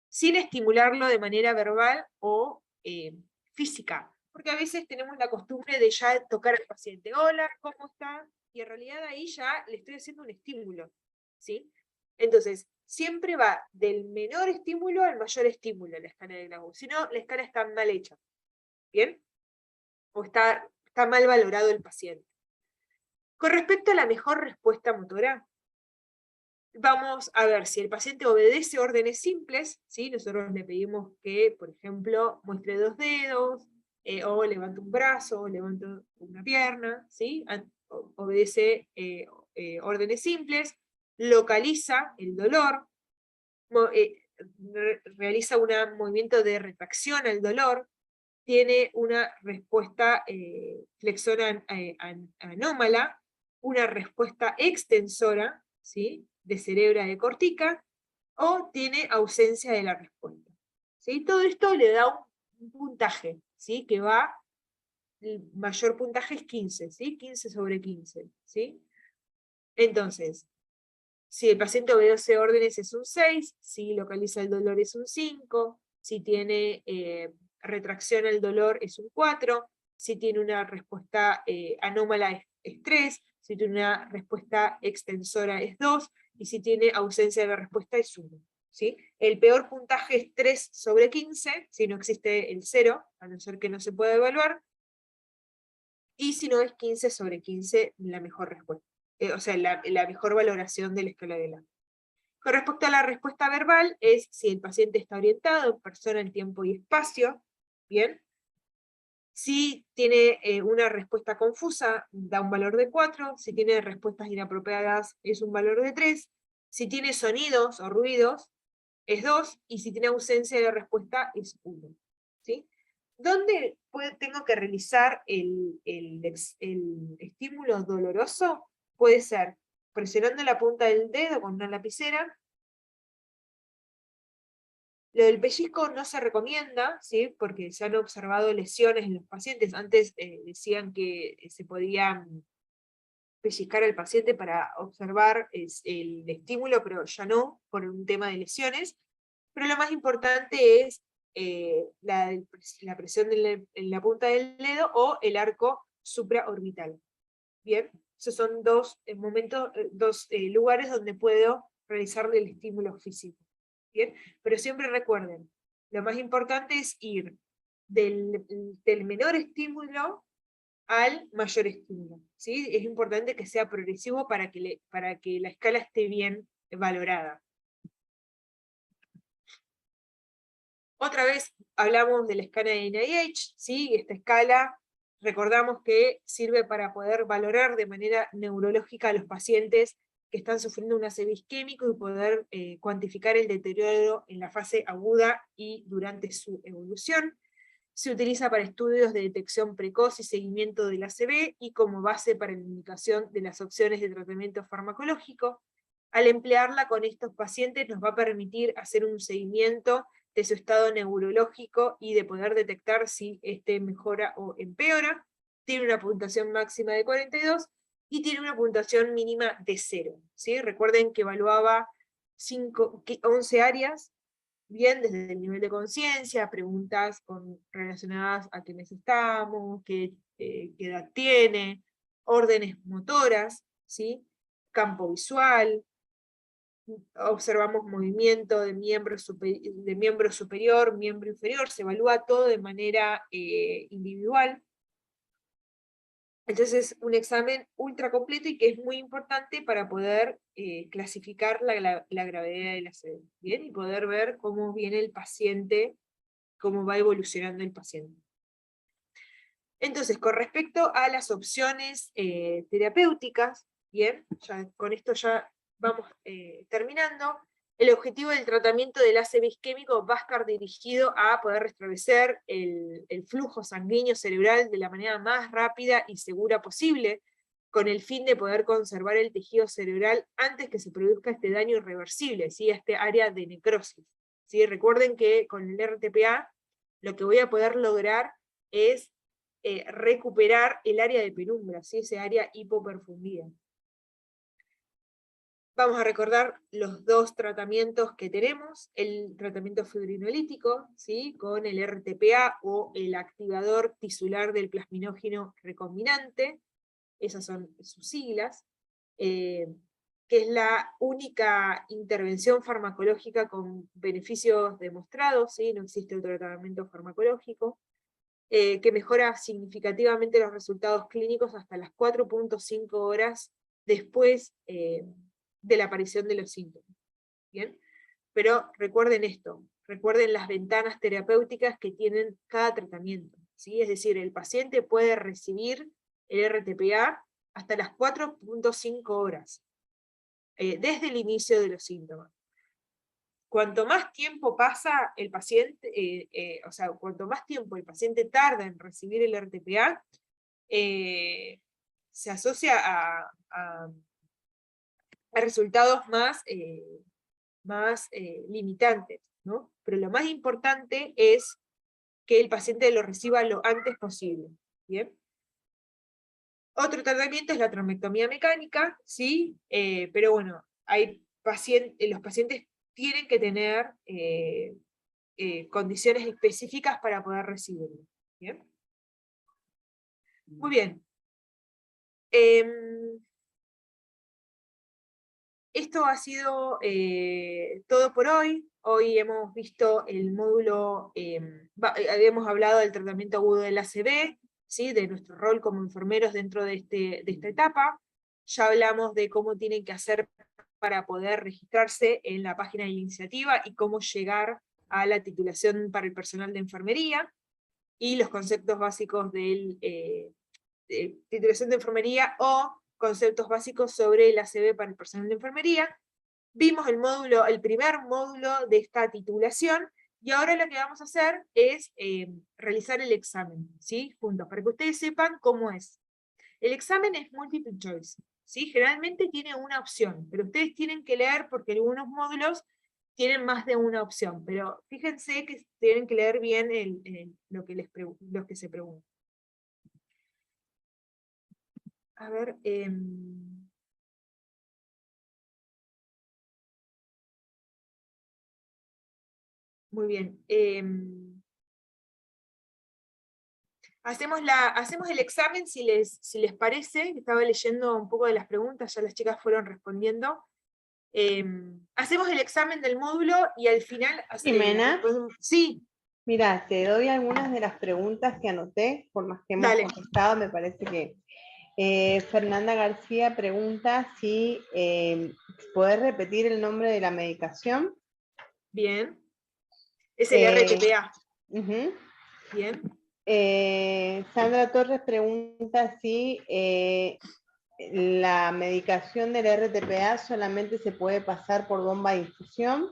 Sin estimularlo de manera verbal o física, porque a veces tenemos la costumbre de ya tocar al paciente, hola, ¿cómo está? Y en realidad ahí ya le estoy haciendo un estímulo, ¿sí? Entonces, siempre va del menor estímulo al mayor estímulo en la escala de Glasgow, si no, la escala está mal hecha, ¿bien? O está mal valorado el paciente. Con respecto a la mejor respuesta motora, vamos a ver si el paciente obedece órdenes simples, ¿sí? Nosotros le pedimos que, por ejemplo, muestre 2 dedos, o levante un brazo, o levante una pierna, ¿sí? Obedece órdenes simples, localiza el dolor, realiza un movimiento de retracción al dolor, tiene una respuesta flexora anómala, una respuesta extensora, ¿sí? De cerebra de cortica, o tiene ausencia de la respuesta, ¿sí? Todo esto le da un puntaje, ¿sí? Que va, el mayor puntaje es 15, ¿sí? 15 sobre 15, ¿sí? Entonces, si el paciente obedece órdenes es un 6, si localiza el dolor es un 5, si tiene retracción al dolor es un 4, si tiene una respuesta anómala es 3, si tiene una respuesta extensora es 2, y si tiene ausencia de la respuesta es 1. ¿Sí? El peor puntaje es 3 sobre 15, si no existe el 0, a no ser que no se pueda evaluar, y si no es 15 sobre 15 la mejor respuesta. O sea, la mejor valoración de la escala de Glasgow. Con respecto a la respuesta verbal, es si el paciente está orientado en persona en tiempo y espacio, ¿bien? Si tiene una respuesta confusa, da un valor de 4, si tiene respuestas inapropiadas, es un valor de 3, si tiene sonidos o ruidos, es 2, y si tiene ausencia de respuesta, es 1. ¿Sí? ¿Dónde tengo que realizar el estímulo doloroso? Puede ser presionando la punta del dedo con una lapicera. Lo del pellizco no se recomienda, ¿sí? Porque se han observado lesiones en los pacientes. Antes decían que se podía pellizcar al paciente para observar el estímulo, pero ya no, por un tema de lesiones. Pero lo más importante es la presión en la punta del dedo o el arco supraorbital. Bien, esos son dos momentos, lugares donde puedo realizar el estímulo físico. Bien, pero siempre recuerden, lo más importante es ir del menor estímulo al mayor estímulo. ¿Sí? Es importante que sea progresivo para que la escala esté bien valorada. Otra vez hablamos de la escala de NIH, ¿sí? Esta escala, recordamos que sirve para poder valorar de manera neurológica a los pacientes que están sufriendo un ACV isquémico y poder cuantificar el deterioro en la fase aguda y durante su evolución. Se utiliza para estudios de detección precoz y seguimiento del ACV y como base para la indicación de las opciones de tratamiento farmacológico. Al emplearla con estos pacientes nos va a permitir hacer un seguimiento de su estado neurológico y de poder detectar si este mejora o empeora. Tiene una puntuación máxima de 42 y tiene una puntuación mínima de 0. ¿Sí? Recuerden que evaluaba 11 áreas, bien desde el nivel de conciencia, preguntas relacionadas a quiénes estamos, qué edad tiene, órdenes motoras, ¿sí? Campo visual, observamos movimiento de miembro superior, miembro inferior, se evalúa todo de manera individual. Entonces es un examen ultra completo y que es muy importante para poder clasificar la gravedad de la ACV, ¿bien? Y poder ver cómo viene el paciente, cómo va evolucionando el paciente. Entonces, con respecto a las opciones terapéuticas, bien, con esto ya vamos terminando. El objetivo del tratamiento del ACV isquémico va a estar dirigido a poder restablecer el flujo sanguíneo cerebral de la manera más rápida y segura posible, con el fin de poder conservar el tejido cerebral antes que se produzca este daño irreversible, ¿sí? Este área de necrosis. ¿Sí? Recuerden que con el RTPA lo que voy a poder lograr es recuperar el área de penumbra, ¿sí? Ese área hipoperfundida. Vamos a recordar los dos tratamientos que tenemos, el tratamiento fibrinolítico, ¿sí? Con el RTPA o el activador tisular del plasminógeno recombinante, esas son sus siglas, que es la única intervención farmacológica con beneficios demostrados, ¿sí? No existe otro tratamiento farmacológico, que mejora significativamente los resultados clínicos hasta las 4.5 horas después de la aparición de los síntomas. ¿Bien? Pero recuerden esto, recuerden las ventanas terapéuticas que tienen cada tratamiento, ¿sí? Es decir, el paciente puede recibir el RTPA hasta las 4.5 horas, desde el inicio de los síntomas. Cuanto más tiempo pasa el paciente, cuanto más tiempo el paciente tarda en recibir el RTPA, se asocia a resultados más limitantes, ¿no? Pero lo más importante es que el paciente lo reciba lo antes posible, ¿bien? Otro tratamiento es la trombectomía mecánica, ¿sí? Pero bueno, los pacientes tienen que tener condiciones específicas para poder recibirlo, ¿bien? Muy bien. Esto ha sido todo por hoy. Hoy hemos visto el módulo, habíamos hablado del tratamiento agudo del ACV, ¿sí? De nuestro rol como enfermeros dentro de esta etapa. Ya hablamos de cómo tienen que hacer para poder registrarse en la página de la iniciativa y cómo llegar a la titulación para el personal de enfermería. y los conceptos básicos de titulación de enfermería o conceptos básicos sobre el ACB para el personal de enfermería. Vimos el primer módulo de esta titulación, y ahora lo que vamos a hacer es realizar el examen, ¿sí? Juntos, para que ustedes sepan cómo es. El examen es multiple choice, ¿sí? Generalmente tiene una opción, pero ustedes tienen que leer porque algunos módulos tienen más de una opción, pero fíjense que tienen que leer bien lo que se pregunta. A ver, muy bien. Hacemos el examen si les parece. Estaba leyendo un poco de las preguntas, ya las chicas fueron respondiendo. Hacemos el examen del módulo y al final... Jimena. Sí. Mira, te doy algunas de las preguntas que anoté, por las que hemos Dale. contestado, me parece que... Fernanda García pregunta si podés repetir el nombre de la medicación. Bien. Es el RTPA. Bien. Sandra Torres pregunta si la medicación del RTPA solamente se puede pasar por bomba de infusión.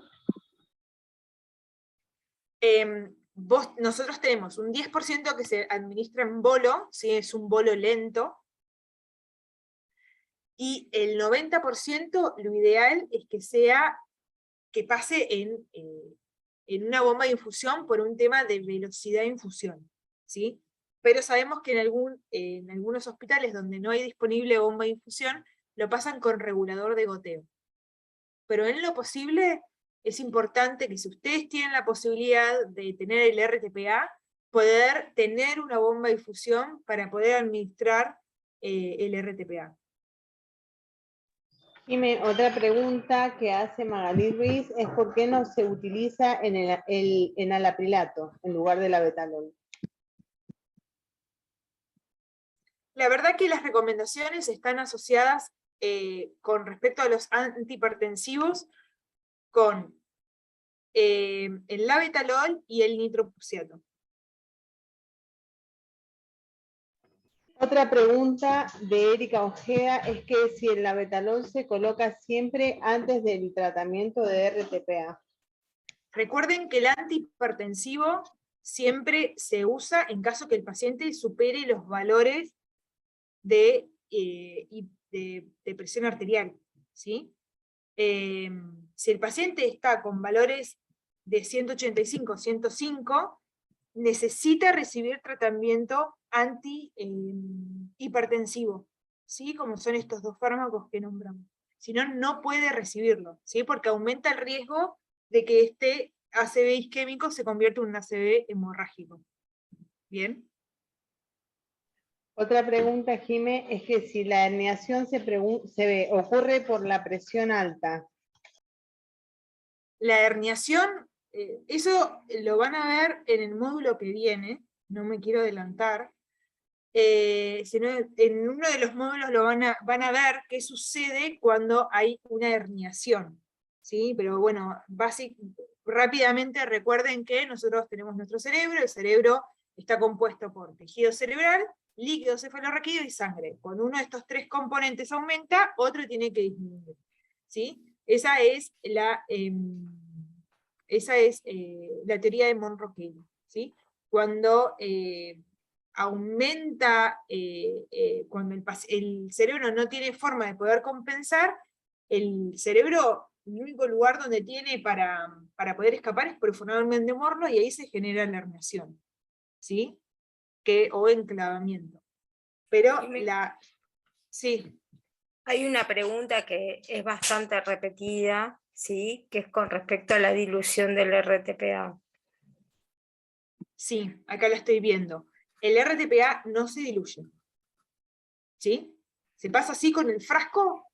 Nosotros tenemos un 10% que se administra en bolo, ¿sí? Es un bolo lento, y el 90% lo ideal es que pase en una bomba de infusión por un tema de velocidad de infusión, ¿sí? Pero sabemos que en algunos hospitales donde no hay disponible bomba de infusión, lo pasan con regulador de goteo. Pero en lo posible, es importante que si ustedes tienen la posibilidad de tener el RTPA, poder tener una bomba de infusión para poder administrar el RTPA. Dime, otra pregunta que hace Magalí Ruiz es ¿por qué no se utiliza en enalaprilato en lugar de la betalol? La verdad que las recomendaciones están asociadas con respecto a los antihipertensivos con el labetalol y el nitroprusiato. Otra pregunta de Erika Ojeda es que si el labetalol se coloca siempre antes del tratamiento de RTPA. Recuerden que el antihipertensivo siempre se usa en caso que el paciente supere los valores de presión arterial, ¿sí? Si el paciente está con valores de 185, 105, necesita recibir tratamiento antihipertensivo, ¿sí? Como son estos dos fármacos que nombramos. Si no, no puede recibirlo, ¿sí? Porque aumenta el riesgo de que este ACV isquémico se convierta en un ACV hemorrágico. ¿Bien? Otra pregunta, Jime, es que si la herniación ocurre por la presión alta. La herniación, eso lo van a ver en el módulo que viene, no me quiero adelantar, sino en uno de los módulos van a ver qué sucede cuando hay una herniación, ¿sí? Pero bueno, rápidamente recuerden que nosotros tenemos nuestro cerebro, el cerebro está compuesto por tejido cerebral, líquido cefalorraquídeo y sangre. Cuando uno de estos tres componentes aumenta, otro tiene que disminuir, ¿sí? Esa es la teoría de Monro-Kelly, ¿sí? Cuando aumenta, cuando el cerebro no tiene forma de poder compensar, el cerebro, el único lugar donde tiene para poder escapar es por el foramen de Morlo, y ahí se genera la herniación, ¿sí? O enclavamiento. Pero sí. Hay una pregunta que es bastante repetida, ¿sí? Que es con respecto a la dilución del RTPA. Sí, acá la estoy viendo. El RTPA no se diluye, ¿sí? Se pasa así con el frasco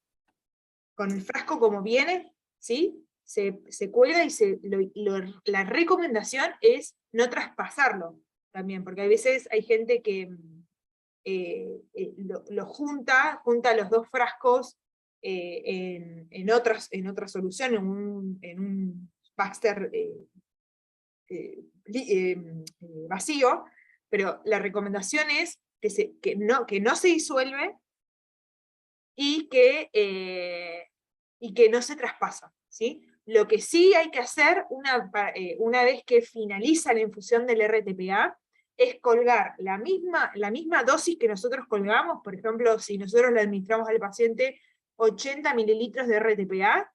como viene, ¿sí? Se cuelga, y la recomendación es no traspasarlo también, porque a veces hay gente que lo junta los dos frascos en otra solución, en un Baxter vacío, pero la recomendación es que no se disuelve y que no se traspasa, ¿sí? Lo que sí hay que hacer una vez que finaliza la infusión del RTPA es colgar la misma dosis que nosotros colgamos. Por ejemplo, si nosotros le administramos al paciente 80 mililitros de RTPA,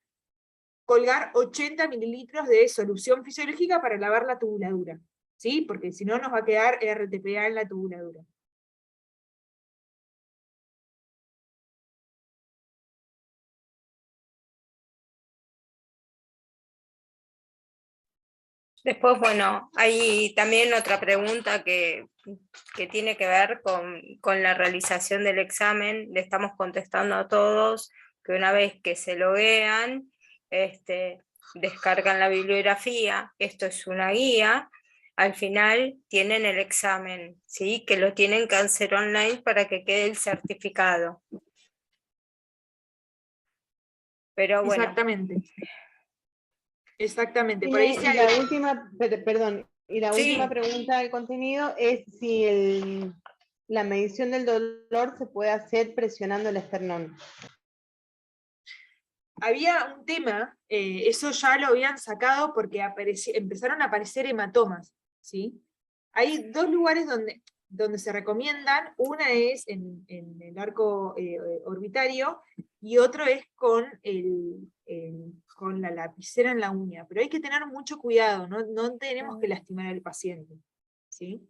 colgar 80 mililitros de solución fisiológica para lavar la tubuladura, ¿sí? Porque si no nos va a quedar RTPA en la tubuladura. Después, bueno, hay también otra pregunta que tiene que ver con la realización del examen. Le estamos contestando a todos que una vez que se loguean, descargan la bibliografía, esto es una guía, al final tienen el examen, ¿sí? Que lo tienen que hacer online para que quede el certificado. Pero bueno. Exactamente. Exactamente. Por Y ahí la última, perdón, y la Sí. última pregunta del contenido es si la medición del dolor se puede hacer presionando el esternón. Había un tema, eso ya lo habían sacado porque empezaron a aparecer hematomas, ¿sí? Hay dos lugares donde se recomiendan, una es en el arco orbitario, y otro es con la lapicera en la uña, pero hay que tener mucho cuidado, no tenemos que lastimar al paciente, ¿sí?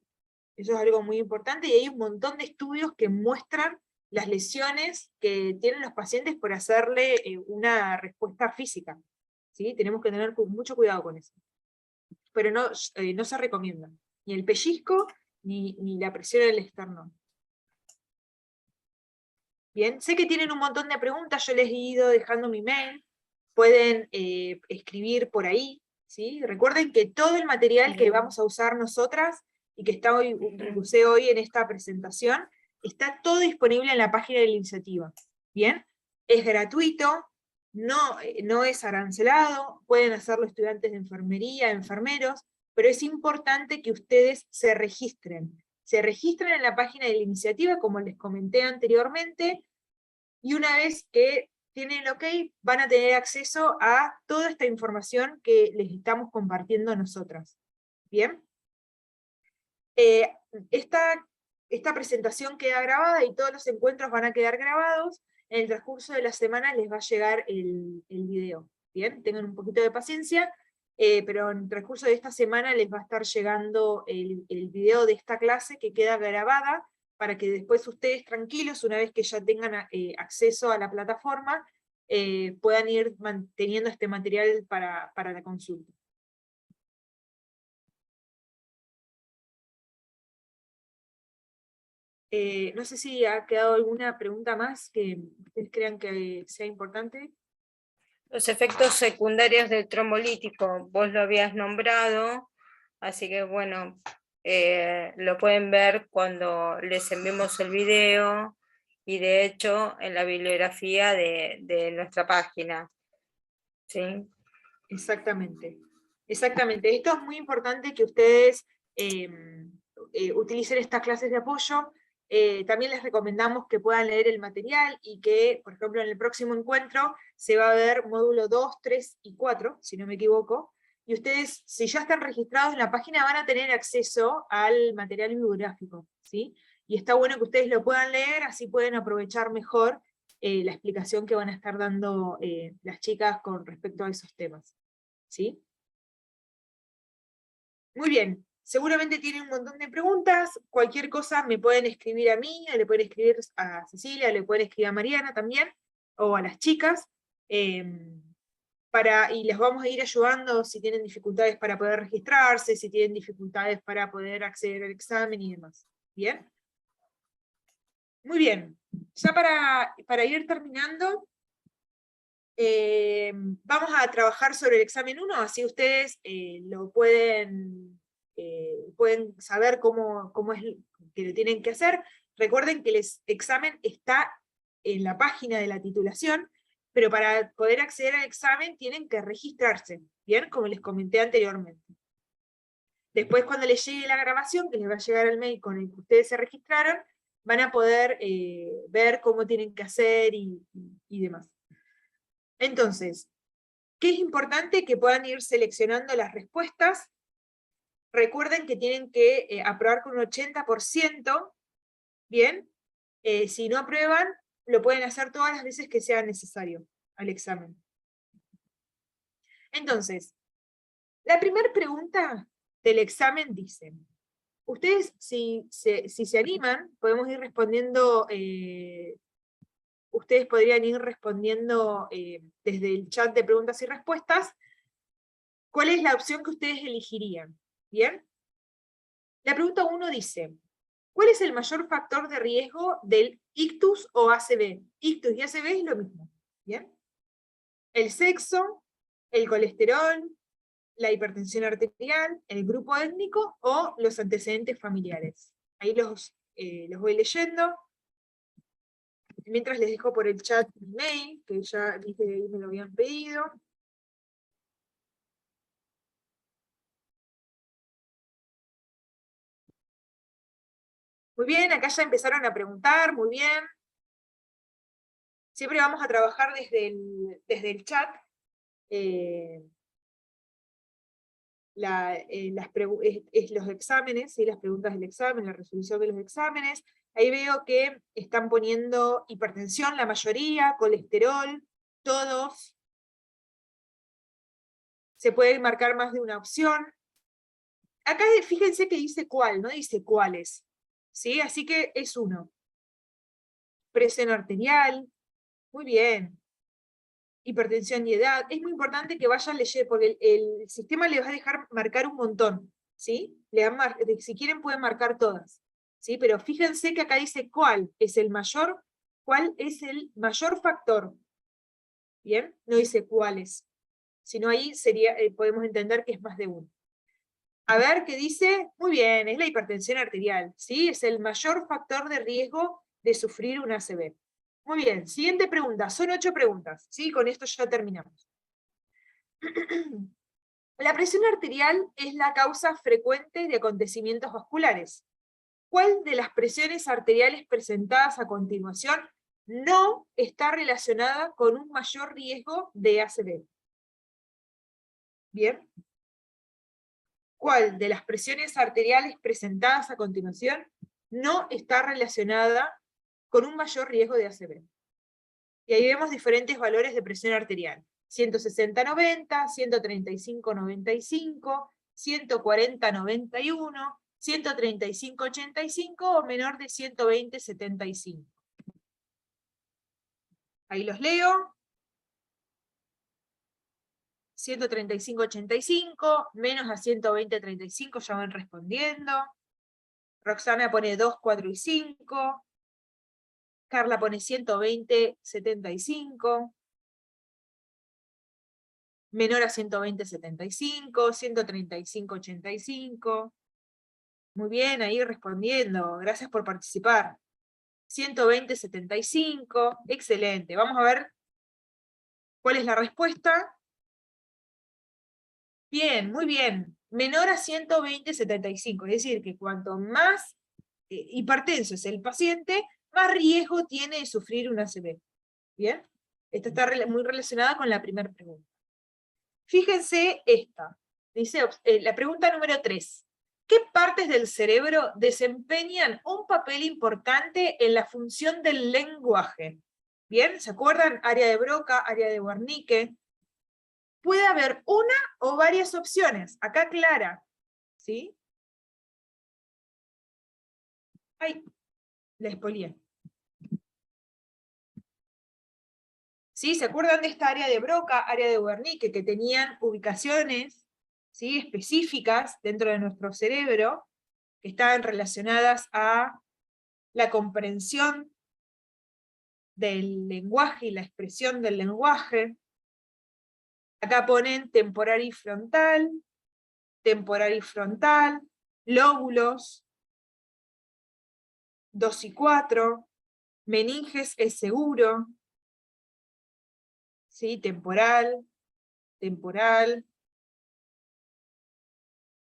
Eso es algo muy importante, y hay un montón de estudios que muestran las lesiones que tienen los pacientes por hacerle una respuesta física, ¿sí? Tenemos que tener mucho cuidado con eso. Pero no se recomienda, ni el pellizco, ni la presión en el esternón. Bien, sé que tienen un montón de preguntas, yo les he ido dejando mi mail, pueden escribir por ahí, ¿sí? Recuerden que todo el material que vamos a usar nosotras, y que usé hoy en esta presentación, está todo disponible en la página de la iniciativa. ¿Bien? Es gratuito, no es arancelado, pueden hacerlo estudiantes de enfermería, enfermeros, pero es importante que ustedes se registren. Se registren en la página de la iniciativa, como les comenté anteriormente, y una vez que tienen el OK, van a tener acceso a toda esta información que les estamos compartiendo nosotras. ¿Bien? Esta presentación queda grabada y todos los encuentros van a quedar grabados. En el transcurso de la semana les va a llegar el video. Bien, tengan un poquito de paciencia, pero en el transcurso de esta semana les va a estar llegando el video de esta clase que queda grabada, para que después ustedes tranquilos, una vez que ya tengan acceso a la plataforma, puedan ir manteniendo este material para la consulta. No sé si ha quedado alguna pregunta más que ustedes crean que sea importante. Los efectos secundarios del trombolítico, vos lo habías nombrado, así que bueno, lo pueden ver cuando les enviemos el video, y de hecho en la bibliografía de nuestra página. ¿Sí? Exactamente. Exactamente. Esto es muy importante que ustedes utilicen estas clases de apoyo. También les recomendamos que puedan leer el material, y que, por ejemplo, en el próximo encuentro se va a ver módulo 2, 3 y 4, si no me equivoco, y ustedes, si ya están registrados en la página, van a tener acceso al material bibliográfico, ¿sí? Y está bueno que ustedes lo puedan leer, así pueden aprovechar mejor la explicación que van a estar dando las chicas con respecto a esos temas, ¿sí? Muy bien, seguramente tienen un montón de preguntas. Cualquier cosa me pueden escribir a mí, o le pueden escribir a Cecilia, o le pueden escribir a Mariana también, o a las chicas, y les vamos a ir ayudando si tienen dificultades para poder registrarse, si tienen dificultades para poder acceder al examen y demás. ¿Bien? Muy bien. Ya para ir terminando, vamos a trabajar sobre el examen 1, así ustedes lo pueden saber cómo es que lo tienen que hacer. Recuerden que el examen está en la página de la titulación, pero para poder acceder al examen tienen que registrarse, ¿bien? Como les comenté anteriormente. Después cuando les llegue la grabación, que les va a llegar al mail con el que ustedes se registraron, van a poder ver cómo tienen que hacer y demás. Entonces, ¿qué es importante? Que puedan ir seleccionando las respuestas. Recuerden que tienen que aprobar con un 80%, ¿bien? Si no aprueban, lo pueden hacer todas las veces que sea necesario al examen. Entonces, la primera pregunta del examen dice, ustedes si se animan, podemos ir respondiendo, ustedes podrían ir respondiendo desde el chat de preguntas y respuestas, ¿cuál es la opción que ustedes elegirían? ¿Bien? La pregunta 1 dice, ¿cuál es el mayor factor de riesgo del ictus o ACV? Ictus y ACV es lo mismo, ¿bien? El sexo, el colesterol, la hipertensión arterial, el grupo étnico o los antecedentes familiares. Ahí los voy leyendo. Mientras les dejo por el chat mi mail, que ya dije que ahí me lo habían pedido. Muy bien, acá ya empezaron a preguntar, muy bien. Siempre vamos a trabajar desde el chat. Los exámenes, ¿sí? Las preguntas del examen, la resolución de los exámenes. Ahí veo que están poniendo hipertensión, la mayoría, colesterol, todos. Se puede marcar más de una opción. Acá fíjense que dice cuál, no dice cuáles, ¿sí? Así que es uno. Presión arterial, muy bien. Hipertensión y edad. Es muy importante que vayan leyendo, porque el sistema les va a dejar marcar un montón, ¿sí? Si quieren pueden marcar todas, ¿sí? Pero fíjense que acá dice cuál es el mayor factor, ¿bien? No dice cuáles, sino ahí podemos entender que es más de uno. A ver, ¿qué dice? Muy bien, es la hipertensión arterial, ¿sí? Es el mayor factor de riesgo de sufrir un ACV. Muy bien, siguiente pregunta, son 8 preguntas, ¿sí? Con esto ya terminamos. La presión arterial es la causa frecuente de acontecimientos vasculares. ¿Cuál de las presiones arteriales presentadas a continuación no está relacionada con un mayor riesgo de ACV? Bien. ¿Cuál de las presiones arteriales presentadas a continuación no está relacionada con un mayor riesgo de ACV? Y ahí vemos diferentes valores de presión arterial. 160-90, 135-95, 140-91, 135-85 o menor de 120-75. Ahí los leo. 135-85, menos a 120-35, ya van respondiendo. Roxana pone 2, 4 y 5. Carla pone 120-75. Menor a 120-75, 135-85. Muy bien, ahí respondiendo. Gracias por participar. 120-75. Excelente. Vamos a ver cuál es la respuesta. Bien, muy bien. Menor a 120-75. Es decir, que cuanto más hipertenso es el paciente, más riesgo tiene de sufrir un ACV. ¿Bien? Esta está muy relacionada con la primera pregunta. Fíjense esta. Dice la pregunta número 3. ¿Qué partes del cerebro desempeñan un papel importante en la función del lenguaje? ¿Bien? ¿Se acuerdan? Área de Broca, área de Wernicke. Puede haber una o varias opciones. Acá clara. ¿Sí? Ay, la expolié. ¿Sí? ¿Se acuerdan de esta área de Broca, área de Wernicke, que tenían ubicaciones, ¿sí?, específicas dentro de nuestro cerebro, que estaban relacionadas a la comprensión del lenguaje y la expresión del lenguaje? Acá ponen temporal y frontal, lóbulos, 2 y 4, meninges es seguro, ¿sí? Temporal,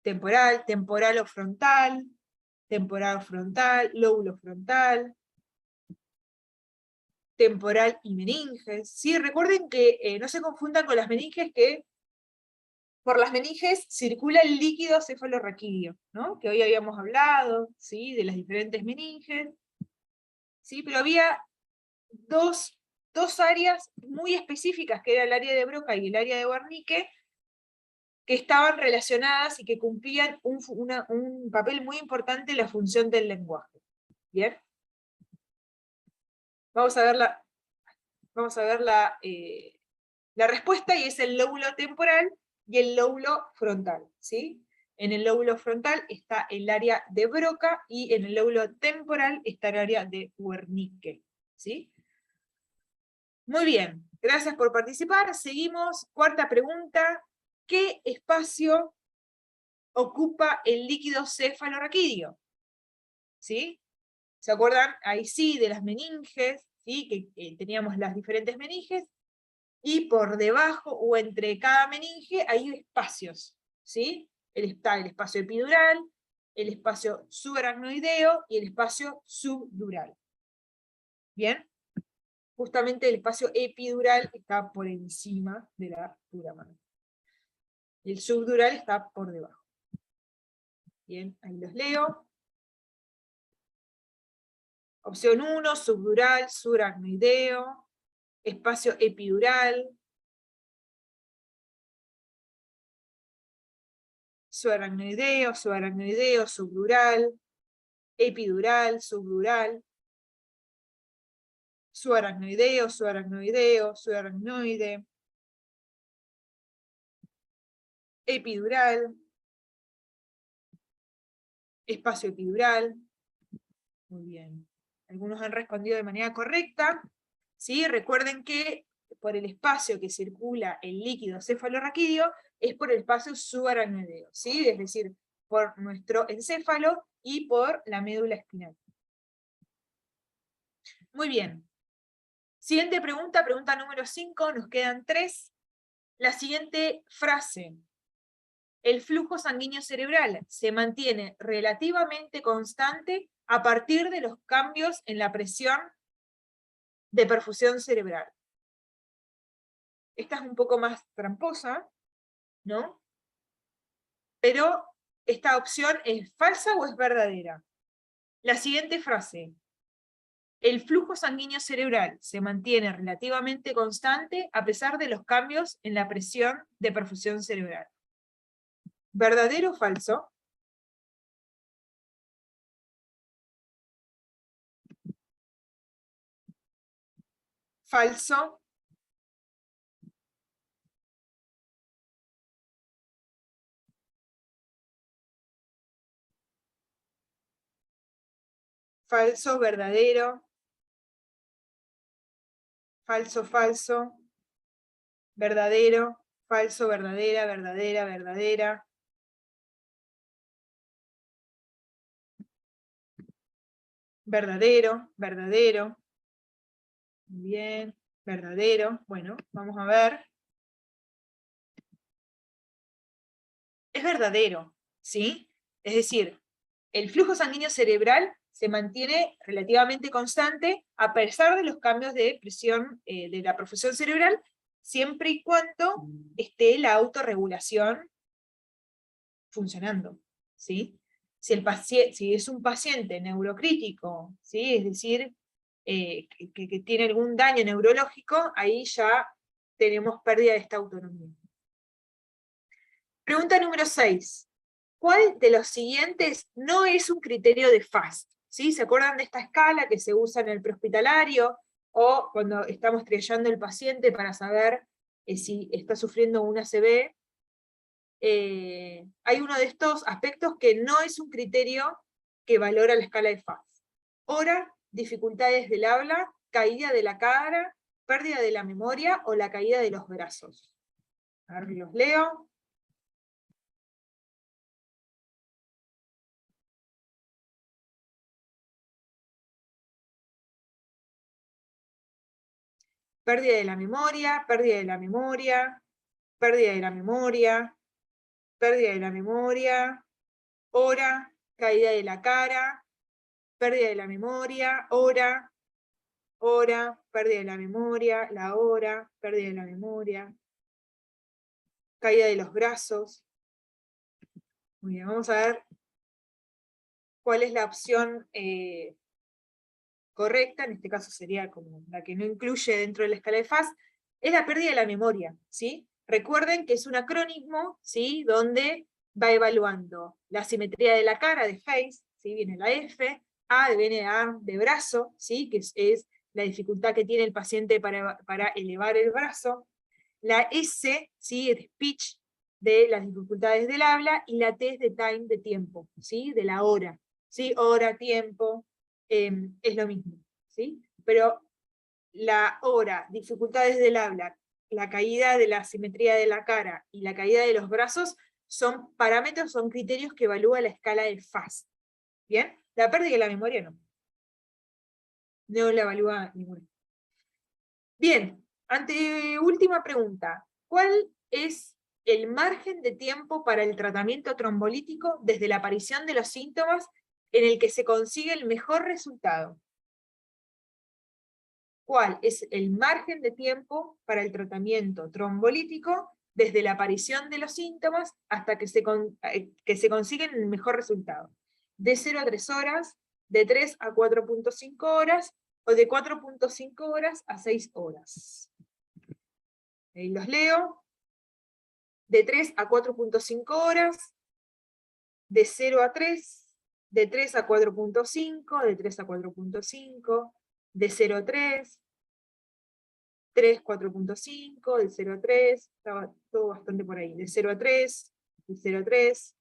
temporal, temporal o frontal, lóbulo frontal, temporal y meninges. ¿Sí? Recuerden que no se confundan con las meninges, que por las meninges circula el líquido cefalorraquídeo, ¿no? Que hoy habíamos hablado, ¿sí? De las diferentes meninges, ¿sí? Pero había dos áreas muy específicas, que era el área de Broca y el área de Wernicke, que estaban relacionadas y que cumplían un papel muy importante en la función del lenguaje. ¿Bien? Vamos a ver la respuesta, y es el lóbulo temporal y el lóbulo frontal, ¿sí? En el lóbulo frontal está el área de Broca y en el lóbulo temporal está el área de Wernicke, ¿sí? Muy bien, gracias por participar. Seguimos, cuarta pregunta. ¿Qué espacio ocupa el líquido cefalorraquídeo? ¿Sí? ¿Se acuerdan? Ahí sí, de las meninges, ¿sí? Que teníamos las diferentes meninges, y por debajo o entre cada meninge hay espacios, ¿sí? Está el espacio epidural, el espacio subaracnoideo y el espacio subdural. ¿Bien? Justamente el espacio epidural está por encima de la dura. Y el subdural está por debajo. Bien, ahí los leo. Opción 1, subdural, subaracnoideo, espacio epidural, subaracnoideo, subdural, epidural, subdural, subaracnoideo, subaracnoide, epidural, espacio epidural. Muy bien. Algunos han respondido de manera correcta. ¿Sí? Recuerden que por el espacio que circula el líquido cefalorraquídeo es por el espacio subaracnoideo, ¿sí? Es decir, por nuestro encéfalo y por la médula espinal. Muy bien. Siguiente pregunta, pregunta número 5, nos quedan 3. La siguiente frase: el flujo sanguíneo cerebral se mantiene relativamente constante a partir de los cambios en la presión de perfusión cerebral. Esta es un poco más tramposa, ¿no? Pero esta opción ¿es falsa o es verdadera? La siguiente frase: el flujo sanguíneo cerebral se mantiene relativamente constante a pesar de los cambios en la presión de perfusión cerebral. ¿Verdadero o falso? Falso. Falso, verdadero. Falso, falso. Verdadero, falso, verdadera, verdadera, verdadera. Verdadero, verdadero. Bien, verdadero. Bueno, vamos a ver. Es verdadero, ¿sí? Es decir, el flujo sanguíneo cerebral se mantiene relativamente constante a pesar de los cambios de presión de la perfusión cerebral, siempre y cuando esté la autorregulación funcionando, ¿sí? Si es un paciente neurocrítico, ¿sí? Es decir, que tiene algún daño neurológico, ahí ya tenemos pérdida de esta autonomía. Pregunta número 6. ¿Cuál de los siguientes no es un criterio de FAST? ¿Sí? ¿Se acuerdan de esta escala que se usa en el prehospitalario o cuando estamos triallando el paciente para saber si está sufriendo un ACV? Hay uno de estos aspectos que no es un criterio que valora la escala de FAST. Hora, dificultades del habla, caída de la cara, pérdida de la memoria o la caída de los brazos. A ver, los leo. Pérdida de la memoria, pérdida de la memoria, pérdida de la memoria, pérdida de la memoria, hora, caída de la cara, pérdida de la memoria, hora, pérdida de la memoria, la hora, pérdida de la memoria, caída de los brazos. Muy bien, vamos a ver cuál es la opción correcta, en este caso sería como la que no incluye dentro de la escala de FAS, es la pérdida de la memoria, ¿sí? Recuerden que es un acrónimo, ¿sí? Donde va evaluando la simetría de la cara, de face, ¿sí? Viene la F, A viene arm, de brazo, ¿sí? Que es la dificultad que tiene el paciente para elevar el brazo, la S, ¿sí? De speech, de las dificultades del habla, y la T es de time, de tiempo, ¿sí? De la hora, ¿sí? Hora, tiempo, es lo mismo, ¿sí? Pero la hora, dificultades del habla, la caída de la simetría de la cara y la caída de los brazos son parámetros, son criterios que evalúa la escala de FAS. ¿Bien? La pérdida de la memoria no. No la evalúa ninguna. Bien, última pregunta. ¿Cuál es el margen de tiempo para el tratamiento trombolítico desde la aparición de los síntomas en el que se consigue el mejor resultado? ¿Cuál es el margen de tiempo para el tratamiento trombolítico desde la aparición de los síntomas hasta que se consiguen el mejor resultado? De 0 a 3 horas, de 3 a 4.5 horas, o de 4.5 horas a 6 horas. Ahí los leo. De 3 a 4.5 horas, de 0 a 3, de 3 a 4.5, de 3 a 4.5, de 0 a 3, 3, 4.5, de 0 a 3, estaba todo bastante por ahí, de 0 a 3, de 0 a 3,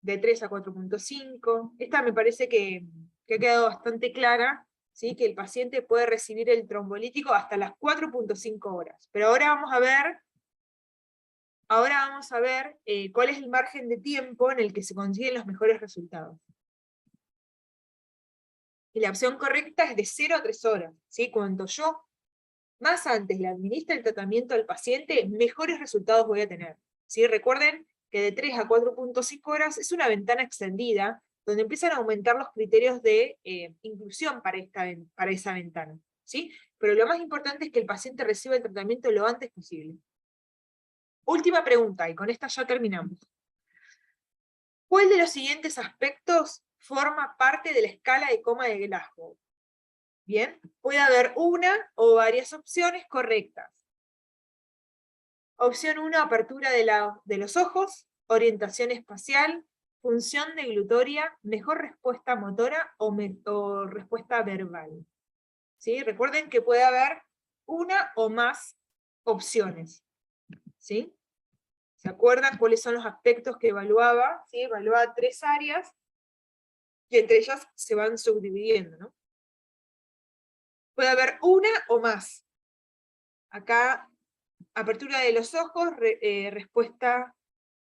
de 3 a 4.5. Esta me parece que ha quedado bastante clara, ¿sí? Que el paciente puede recibir el trombolítico hasta las 4.5 horas. Pero ahora vamos a ver cuál es el margen de tiempo en el que se consiguen los mejores resultados. Y la opción correcta es de 0 a 3 horas, ¿sí? Cuanto yo más antes le administre el tratamiento al paciente, mejores resultados voy a tener, ¿sí? Recuerden que de 3 a 4.5 horas es una ventana extendida, donde empiezan a aumentar los criterios de inclusión para esa ventana, ¿sí? Pero lo más importante es que el paciente reciba el tratamiento lo antes posible. Última pregunta, y con esta ya terminamos. ¿Cuál de los siguientes aspectos forma parte de la escala de coma de Glasgow? Bien, puede haber una o varias opciones correctas. Opción 1, apertura de los ojos, orientación espacial, función deglutoria, mejor respuesta motora o respuesta verbal. ¿Sí? Recuerden que puede haber una o más opciones. ¿Sí? ¿Se acuerdan cuáles son los aspectos que evaluaba? ¿Sí? Evaluaba 3 áreas, y entre ellas se van subdividiendo, ¿no? Puede haber una o más. Acá, apertura de los ojos,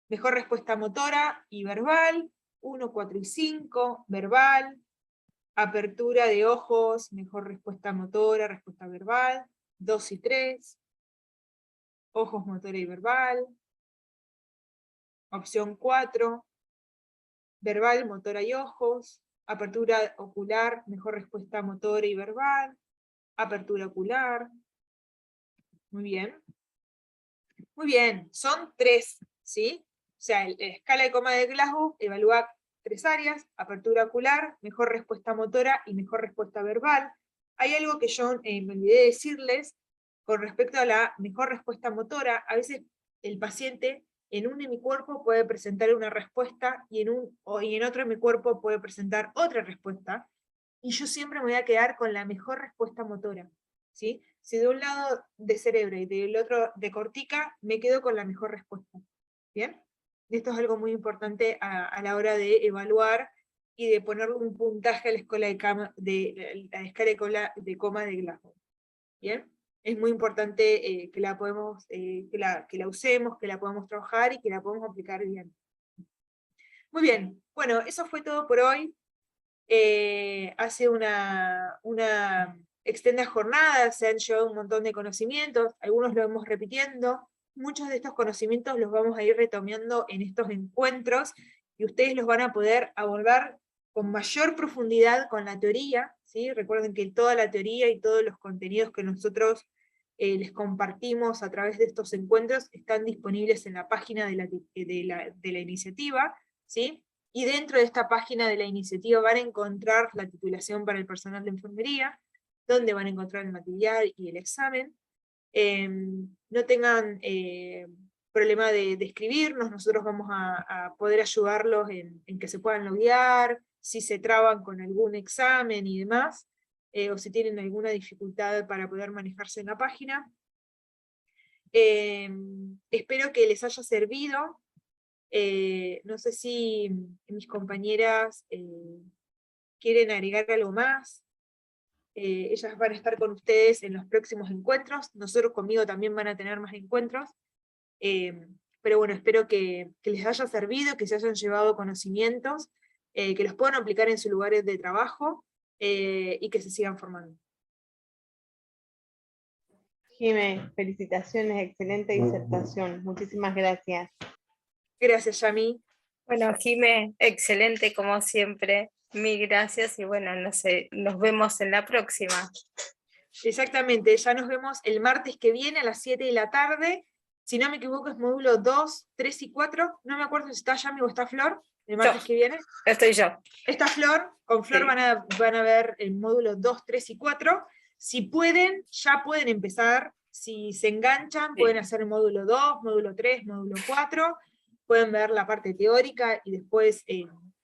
mejor respuesta motora y verbal, 1, 4 y 5, verbal. Apertura de ojos, mejor respuesta motora, respuesta verbal, 2 y 3. Ojos, motora y verbal. Opción 4, verbal, motora y ojos. Apertura ocular, mejor respuesta motora y verbal. Apertura ocular. Muy bien. Muy bien, son 3, ¿sí? O sea, la escala de coma de Glasgow evalúa 3 áreas: apertura ocular, mejor respuesta motora y mejor respuesta verbal. Hay algo que yo me olvidé de decirles con respecto a la mejor respuesta motora. A veces el paciente en un hemicuerpo puede presentar una respuesta y en otro hemicuerpo puede presentar otra respuesta, y yo siempre me voy a quedar con la mejor respuesta motora, ¿sí? Si de un lado de cerebro y del otro de cortica, me quedo con la mejor respuesta. ¿Bien? Esto es algo muy importante a la hora de evaluar y de ponerle un puntaje a la escala de coma de Glasgow. ¿Bien? Es muy importante que la usemos, que la podamos trabajar y que la podamos aplicar bien. Muy bien, bueno, eso fue todo por hoy. Hace una extendida jornada, se han llevado un montón de conocimientos, algunos lo hemos repitiendo, muchos de estos conocimientos los vamos a ir retomando en estos encuentros, y ustedes los van a poder abordar con mayor profundidad con la teoría, ¿sí? Recuerden que toda la teoría y todos los contenidos que nosotros les compartimos a través de estos encuentros están disponibles en la página de la iniciativa, ¿sí? Y dentro de esta página de la iniciativa van a encontrar la titulación para el personal de enfermería, donde van a encontrar el material y el examen. No tengan problema de escribirnos, nosotros vamos a poder ayudarlos en que se puedan loguear, si se traban con algún examen y demás, o si tienen alguna dificultad para poder manejarse en la página. Espero que les haya servido. No sé si mis compañeras quieren agregar algo más. Ellas van a estar con ustedes en los próximos encuentros, nosotros conmigo también van a tener más encuentros, pero bueno, espero que les haya servido, que se hayan llevado conocimientos, que los puedan aplicar en sus lugares de trabajo, y que se sigan formando. Jimé, felicitaciones, excelente disertación, muchísimas gracias. Gracias, Yami. Bueno, Jimé, excelente como siempre. Mil gracias y bueno, nos vemos en la próxima. Exactamente, ya nos vemos el martes que viene a las 7 de la tarde. Si no me equivoco es módulo 2, 3 y 4. No me acuerdo si está Yami o está Flor, el martes que viene. Estoy yo. Está Flor, con Flor Sí. van a ver el módulo 2, 3 y 4. Si pueden, ya pueden empezar. Si se enganchan, Sí. pueden hacer el módulo 2, módulo 3, módulo 4. Pueden ver la parte teórica y después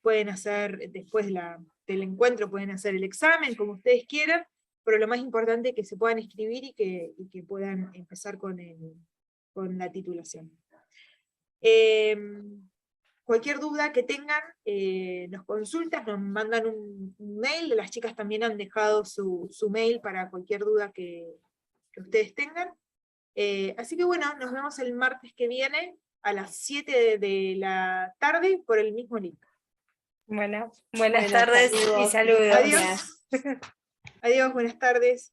pueden hacer, después del encuentro, pueden hacer el examen, como ustedes quieran, pero lo más importante es que se puedan inscribir y que puedan empezar con la titulación. Cualquier duda que tengan, nos consultan, nos mandan un mail, las chicas también han dejado su mail para cualquier duda que ustedes tengan. Así que bueno, nos vemos el martes que viene a las 7 de la tarde por el mismo link. Bueno, buenas tardes y saludos. saludos. Adiós. Adiós, buenas tardes.